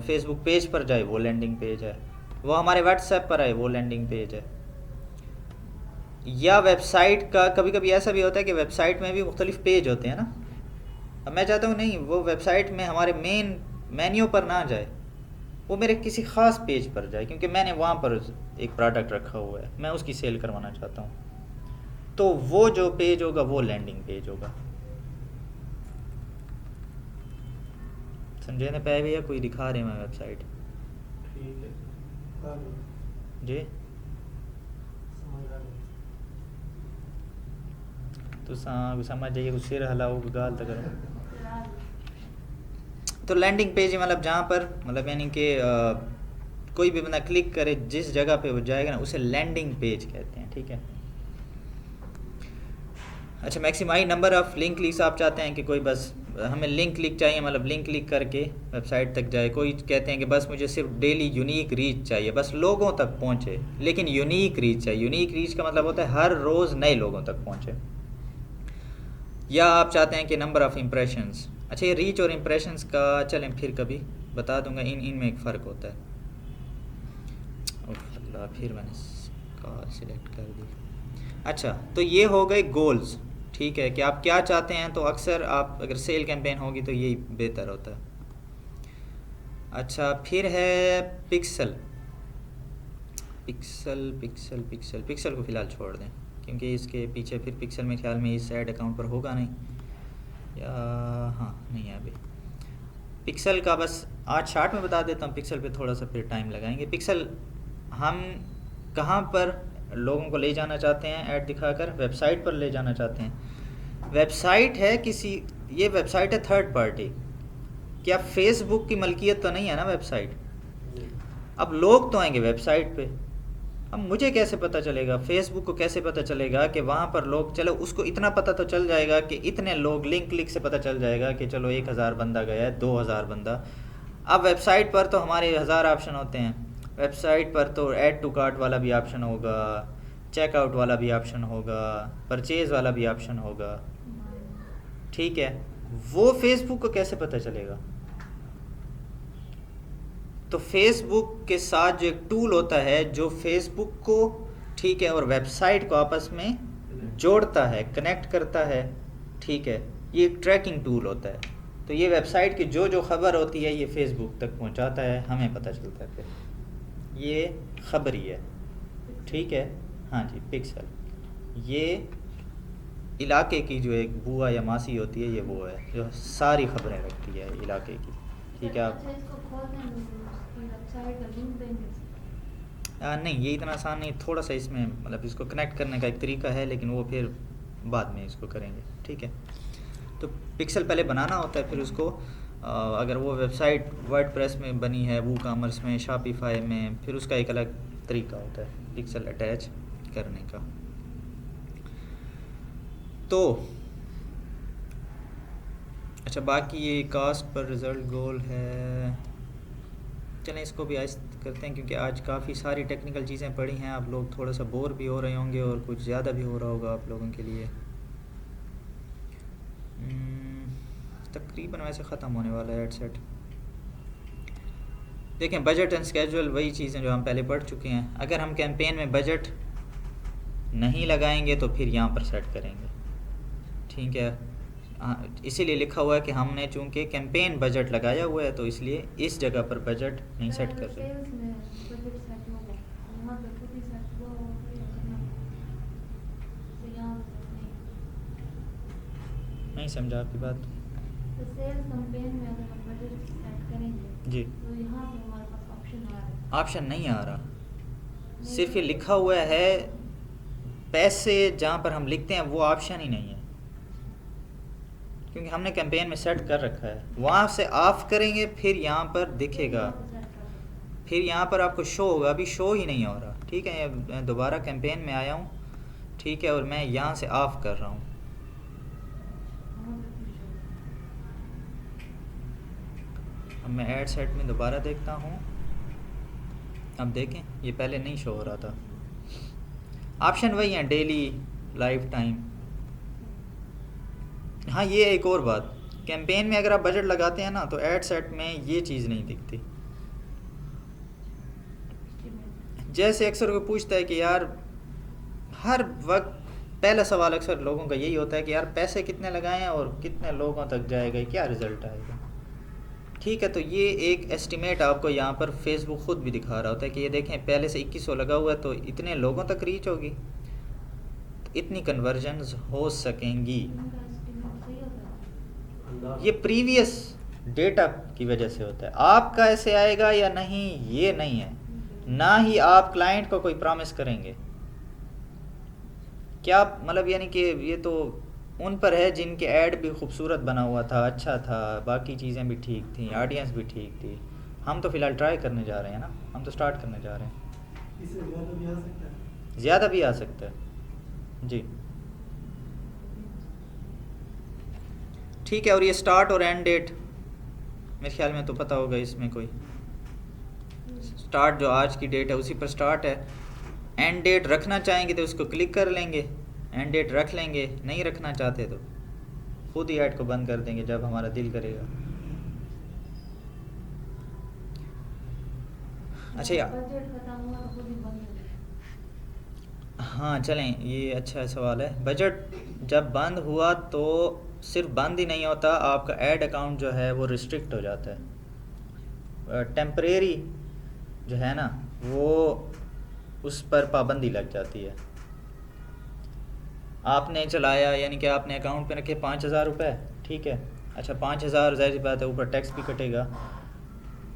फेसबुक पेज पर जाए वो लैंडिंग पेज है, वो हमारे व्हाट्सएप पर आए वो लैंडिंग पेज है। या वेबसाइट का कभी कभी ऐसा भी होता है कि वेबसाइट में भी मुख्तलिफ पेज होते हैं ना, अब मैं चाहता हूँ नहीं वो वेबसाइट में हमारे मेन मेन्यू पर ना जाए, वो मेरे किसी ख़ास पेज पर जाए, क्योंकि मैंने वहाँ पर एक प्रोडक्ट रखा हुआ है, मैं उसकी सेल करवाना चाहता हूँ, तो वो जो पेज होगा वो लैंडिंग पेज होगा। समझे ना पे भैया, कोई दिखा रहे हैं वेबसाइट, ठीक है जी तो समझ जाइए, सिर हलाओ गाल तक करो, तो लैंडिंग पेज मतलब जहाँ पर मतलब यानी कि कोई भी बंदा क्लिक करे जिस जगह पे वो जाएगा ना उसे लैंडिंग पेज कहते हैं, ठीक है। अच्छा maximise number of link clicks, आप चाहते हैं कि कोई बस हमें लिंक क्लिक चाहिए, मतलब लिंक क्लिक करके वेबसाइट तक जाए। कोई कहते हैं कि बस मुझे सिर्फ डेली यूनिक रीच चाहिए, बस लोगों तक पहुँचे, लेकिन यूनिक रीच चाहिए। यूनिक रीच का मतलब होता है हर रोज़ नए लोगों तक पहुँचे। या आप चाहते हैं कि नंबर ऑफ़ इम्प्रेशंस। अच्छा ये रीच और इम्प्रेशंस का चलें फिर कभी बता दूंगा, इनमें एक फ़र्क होता है। अल्लाह फिर मैंने कॉल सिलेक्ट कर दी। अच्छा तो ये हो गए गोल्स, ठीक है, कि आप क्या चाहते हैं, तो अक्सर आप अगर सेल कैंपेन होगी तो यही बेहतर होता है। अच्छा फिर है pixel. Pixel pixel pixel pixel को फ़िलहाल छोड़ दें, क्योंकि इसके पीछे फिर पिक्सल में ख्याल में इस ऐड अकाउंट पर होगा नहीं, या हाँ नहीं है अभी। पिक्सल का बस आज शार्ट में बता देता हूँ, पिक्सल पे थोड़ा सा फिर टाइम लगाएंगे। पिक्सल हम कहाँ पर लोगों को ले जाना चाहते हैं, ऐड दिखाकर वेबसाइट पर ले जाना चाहते हैं। वेबसाइट है किसी, ये वेबसाइट है थर्ड पार्टी, क्या फेसबुक की मलकियत तो नहीं है ना वेबसाइट। अब लोग तो आएंगे वेबसाइट पे, अब मुझे कैसे पता चलेगा, फेसबुक को कैसे पता चलेगा कि वहाँ पर लोग, चलो उसको इतना पता तो चल जाएगा कि इतने लोग, लिंक क्लिक से पता चल जाएगा कि चलो 1000 बंदा गया है, 2000 बंदा। अब वेबसाइट पर तो हमारे 1000 ऑप्शन होते हैं, वेबसाइट पर तो ऐड टू कार्ट वाला भी ऑप्शन होगा, चेकआउट वाला भी ऑप्शन होगा, परचेज़ वाला भी ऑप्शन होगा, ठीक है। वो फेसबुक को कैसे पता चलेगा। तो फेसबुक के साथ जो एक टूल होता है जो फेसबुक को, ठीक है, और वेबसाइट को आपस में जोड़ता है, कनेक्ट करता है, ठीक है, ये एक ट्रैकिंग टूल होता है। तो ये वेबसाइट की जो जो खबर होती है ये फेसबुक तक पहुंचाता है, हमें पता चलता है, फिर ये खबर ही है, ठीक है। हाँ जी, पिक्सल ये इलाके की जो एक बुआ या मासी होती है, ये वो है जो सारी खबरें रखती है इलाके की, ठीक है। आप अच्छा, इसको खोलने में उसकी वेबसाइट का लिंक देंगे? नहीं, ये इतना आसान नहीं, थोड़ा सा इसमें मतलब इसको कनेक्ट करने का एक तरीका है, लेकिन वो फिर बाद में इसको करेंगे, ठीक है। तो पिक्सल पहले बनाना होता है, फिर उसको अगर वो वेबसाइट वर्डप्रेस में बनी है, वू कॉमर्स में, शॉपिफाई में, फिर उसका एक अलग तरीका होता है पिक्सल अटैच करने का। तो अच्छा, बाकी ये कास्ट पर रिज़ल्ट गोल है, चलें इसको भी आहिस्ता करते हैं, क्योंकि आज काफ़ी सारी टेक्निकल चीज़ें पड़ी हैं, आप लोग थोड़ा सा बोर भी हो रहे होंगे और कुछ ज़्यादा भी हो रहा होगा आप लोगों के लिए। तकरीबन वैसे ख़त्म होने वाला है एडसेट। देखें, बजट एंड स्केजुअल वही चीज़ें जो हम पहले पढ़ चुके हैं। अगर हम कैंपेन में बजट नहीं लगाएंगे तो फिर यहाँ पर सेट करेंगे, ठीक है। इसीलिए लिखा हुआ है कि हमने चूंकि कैंपेन बजट लगाया हुआ है तो इसलिए इस जगह पर बजट नहीं सेट कर रहे। सेल्स में बजट सेट होगा, वहाँ पे खुद ही सेट हुआ होगा, फिर ये करना तो यहाँ नहीं समझा आपकी बात। तो सेल्स कैंपेन में अगर हम बजट सेट करेंगे जी, तो यहाँ पे हमारे पास ऑप्शन आ रहा है। ऑप्शन नहीं आ रहा, सिर्फ ये लिखा हुआ है पैसे, जहाँ पर हम लिखते हैं वो ऑप्शन ही नहीं है, क्योंकि हमने कैंपेन में सेट कर रखा है। वहाँ से ऑफ करेंगे फिर यहाँ पर दिखेगा, फिर यहाँ पर आपको शो होगा, अभी शो ही नहीं हो रहा, ठीक है। मैं दोबारा कैंपेन में आया हूँ, ठीक है, और मैं यहाँ से ऑफ कर रहा हूँ। अब मैं ऐड सेट में दोबारा देखता हूँ, अब देखें ये पहले नहीं शो हो रहा था। ऑप्शन वही है, डेली, लाइफ टाइम। हाँ, ये एक और बात, कैंपेन में अगर आप बजट लगाते हैं ना तो ऐड सेट में ये चीज़ नहीं दिखती। जैसे अक्सर कोई पूछता है कि यार, हर वक्त पहला सवाल अक्सर लोगों का यही होता है कि यार पैसे कितने लगाएं और कितने लोगों तक जाएगा, क्या रिज़ल्ट आएगा, ठीक है। तो ये एक एस्टिमेट आपको यहाँ पर फेसबुक खुद भी दिखा रहा होता है कि ये देखें पहले से 2100 लगा हुआ है तो इतने लोगों तक रीच होगी, तो इतनी कन्वर्जन्स हो सकेंगी। ये प्रीवियस डेटा की वजह से होता है, आपका ऐसे आएगा या नहीं ये नहीं है, ना ही आप क्लाइंट को कोई प्रॉमिस करेंगे। क्या मतलब, यानी कि ये तो उन पर है जिनके ऐड भी खूबसूरत बना हुआ था, अच्छा था, बाकी चीज़ें भी ठीक थी, ऑडियंस भी ठीक थी। हम तो फ़िलहाल ट्राई करने जा रहे हैं ना, हम तो स्टार्ट करने जा रहे हैं। इससे ज़्यादा भी आ सकता है, ज़्यादा भी आ सकता है जी, ठीक है। और ये स्टार्ट और एंड डेट मेरे ख्याल में तो पता होगा, इसमें कोई स्टार्ट जो आज की डेट है उसी पर स्टार्ट है, एंड डेट रखना चाहेंगे तो उसको क्लिक कर लेंगे, एंड डेट रख लेंगे, नहीं रखना चाहते तो खुद ही ऐड को बंद कर देंगे जब हमारा दिल करेगा। अच्छा यार, बजट खत्म हुआ तो खुद ही बंद हो जाएगा। हाँ चलें, ये अच्छा सवाल है। बजट जब बंद हुआ तो सिर्फ बंद ही नहीं होता, आपका ऐड अकाउंट जो है वो रिस्ट्रिक्ट हो जाता है, टेम्परेरी जो है ना वो उस पर पाबंदी लग जाती है। आपने चलाया, यानी कि आपने अकाउंट पे रखे 5000 रुपये, ठीक है। अच्छा 5000, ज़ाहिर सी बात है ऊपर टैक्स भी कटेगा,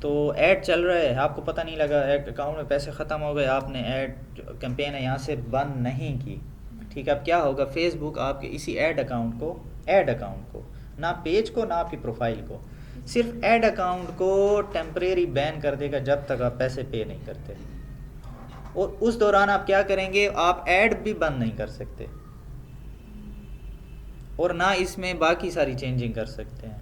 तो ऐड चल रहा है, आपको पता नहीं लगा, ऐड अकाउंट में पैसे ख़त्म हो गए, आपने ऐड कैंपेन है यहाँ से बंद नहीं की, ठीक है। अब क्या होगा, फेसबुक आपके इसी ऐड अकाउंट को, ना पेज को, ना आपकी प्रोफाइल को, सिर्फ ऐड अकाउंट को टेम्परेरी बैन कर देगा जब तक आप पैसे पे नहीं करते। और उस दौरान आप क्या करेंगे, आप ऐड भी बंद नहीं कर सकते और ना इसमें बाकी सारी चेंजिंग कर सकते हैं।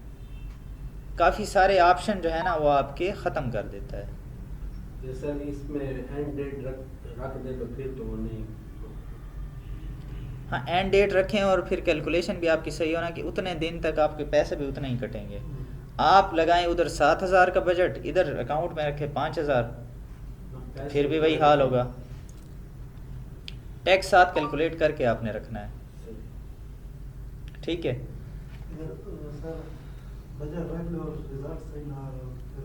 काफ़ी सारे ऑप्शन जो है ना वो आपके ख़त्म कर देता है। जैसे इसमें एंड डेट रख दे तो फिर तो वो नहीं। हाँ, एंड डेट रखें और फिर कैलकुलेशन भी आपकी सही होना कि उतने दिन तक आपके पैसे भी उतने ही कटेंगे। आप लगाएं उधर 7,000 का बजट, इधर अकाउंट में रखें 5,000, फिर भी वही हाल होगा। टैक्स साथ कैलकुलेट करके आपने रखना है, ठीक है। इधर सर बजट रख लो और रिजल्ट सही ना आ रहा हो फिर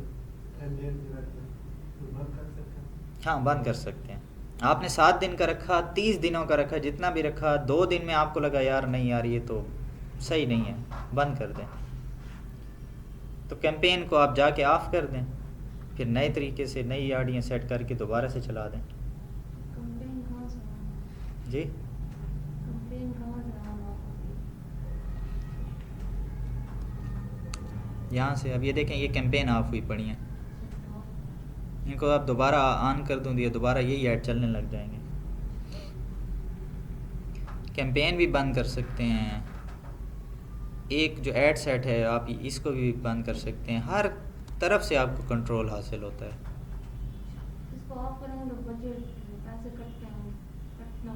कैंडिडेट भी रख लो तो बंद कर सकते हैं। हाँ बंद कर सकते हैं। आपने 7 दिन का रखा, 30 दिनों का रखा, जितना भी रखा, 2 दिन में आपको लगा यार नहीं यार ये तो सही नहीं है, बंद कर दें। तो कैंपेन को आप जाके ऑफ कर दें, फिर नए तरीके से नई आड़ियाँ सेट करके दोबारा से चला दें। कंप्लेन कहाँ से आना? जी कंप्लेन कहाँ से आना? यहाँ से अब ये देखें ये कैंपेन ऑफ हुई पड़ी हैं, इनको आप दोबारा ऑन कर दूँ, ये दोबारा यही ऐड चलने लग जाएंगे। कैंपेन भी बंद कर सकते हैं, एक जो ऐड सेट है आप इसको भी बंद कर सकते हैं, हर तरफ से आपको कंट्रोल हासिल होता है। इसको ऑफ करेंगे तो बजट पैसे कटते हैं, कटना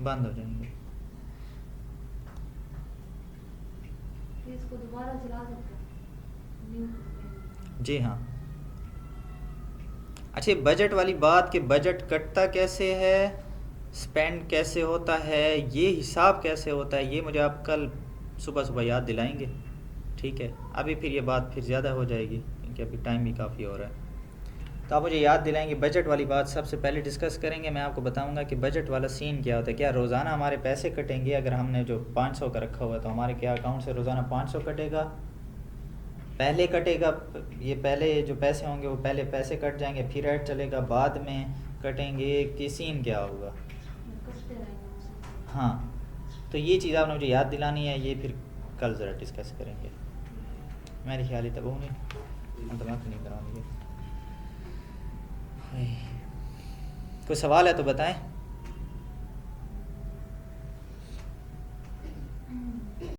बंद हो जाएंगे। फिर इसको दोबारा चला सकते हैं न्यू कंप्लेन। जी हाँ। अच्छा बजट वाली बात कि बजट कटता कैसे है, स्पेंड कैसे होता है, ये हिसाब कैसे होता है, ये मुझे आप कल सुबह सुबह याद दिलाएंगे, ठीक है। अभी फिर ये बात फिर ज़्यादा हो जाएगी क्योंकि अभी टाइम भी काफ़ी हो रहा है, तो आप मुझे याद दिलाएंगे। बजट वाली बात सबसे पहले डिस्कस करेंगे। मैं आपको बताऊंगा कि बजट वाला सीन क्या होता है। क्या रोज़ाना हमारे पैसे कटेंगे? अगर हमने जो 500 का रखा हुआ है तो हमारे क्या अकाउंट से रोज़ाना 500 कटेगा, पहले कटेगा, ये पहले जो पैसे होंगे वो पहले पैसे कट जाएंगे, फिर ऐड चलेगा, बाद में कटेंगे, कि सीन क्या होगा? कटते रहेंगे उसे। हाँ, तो ये चीज़ आपने मुझे याद दिलानी है, ये फिर कल ज़रा डिस्कस करेंगे। मेरे ख्याल ही तब वो नहीं दिमाग नहीं कराऊंगी। कोई सवाल है तो बताएं।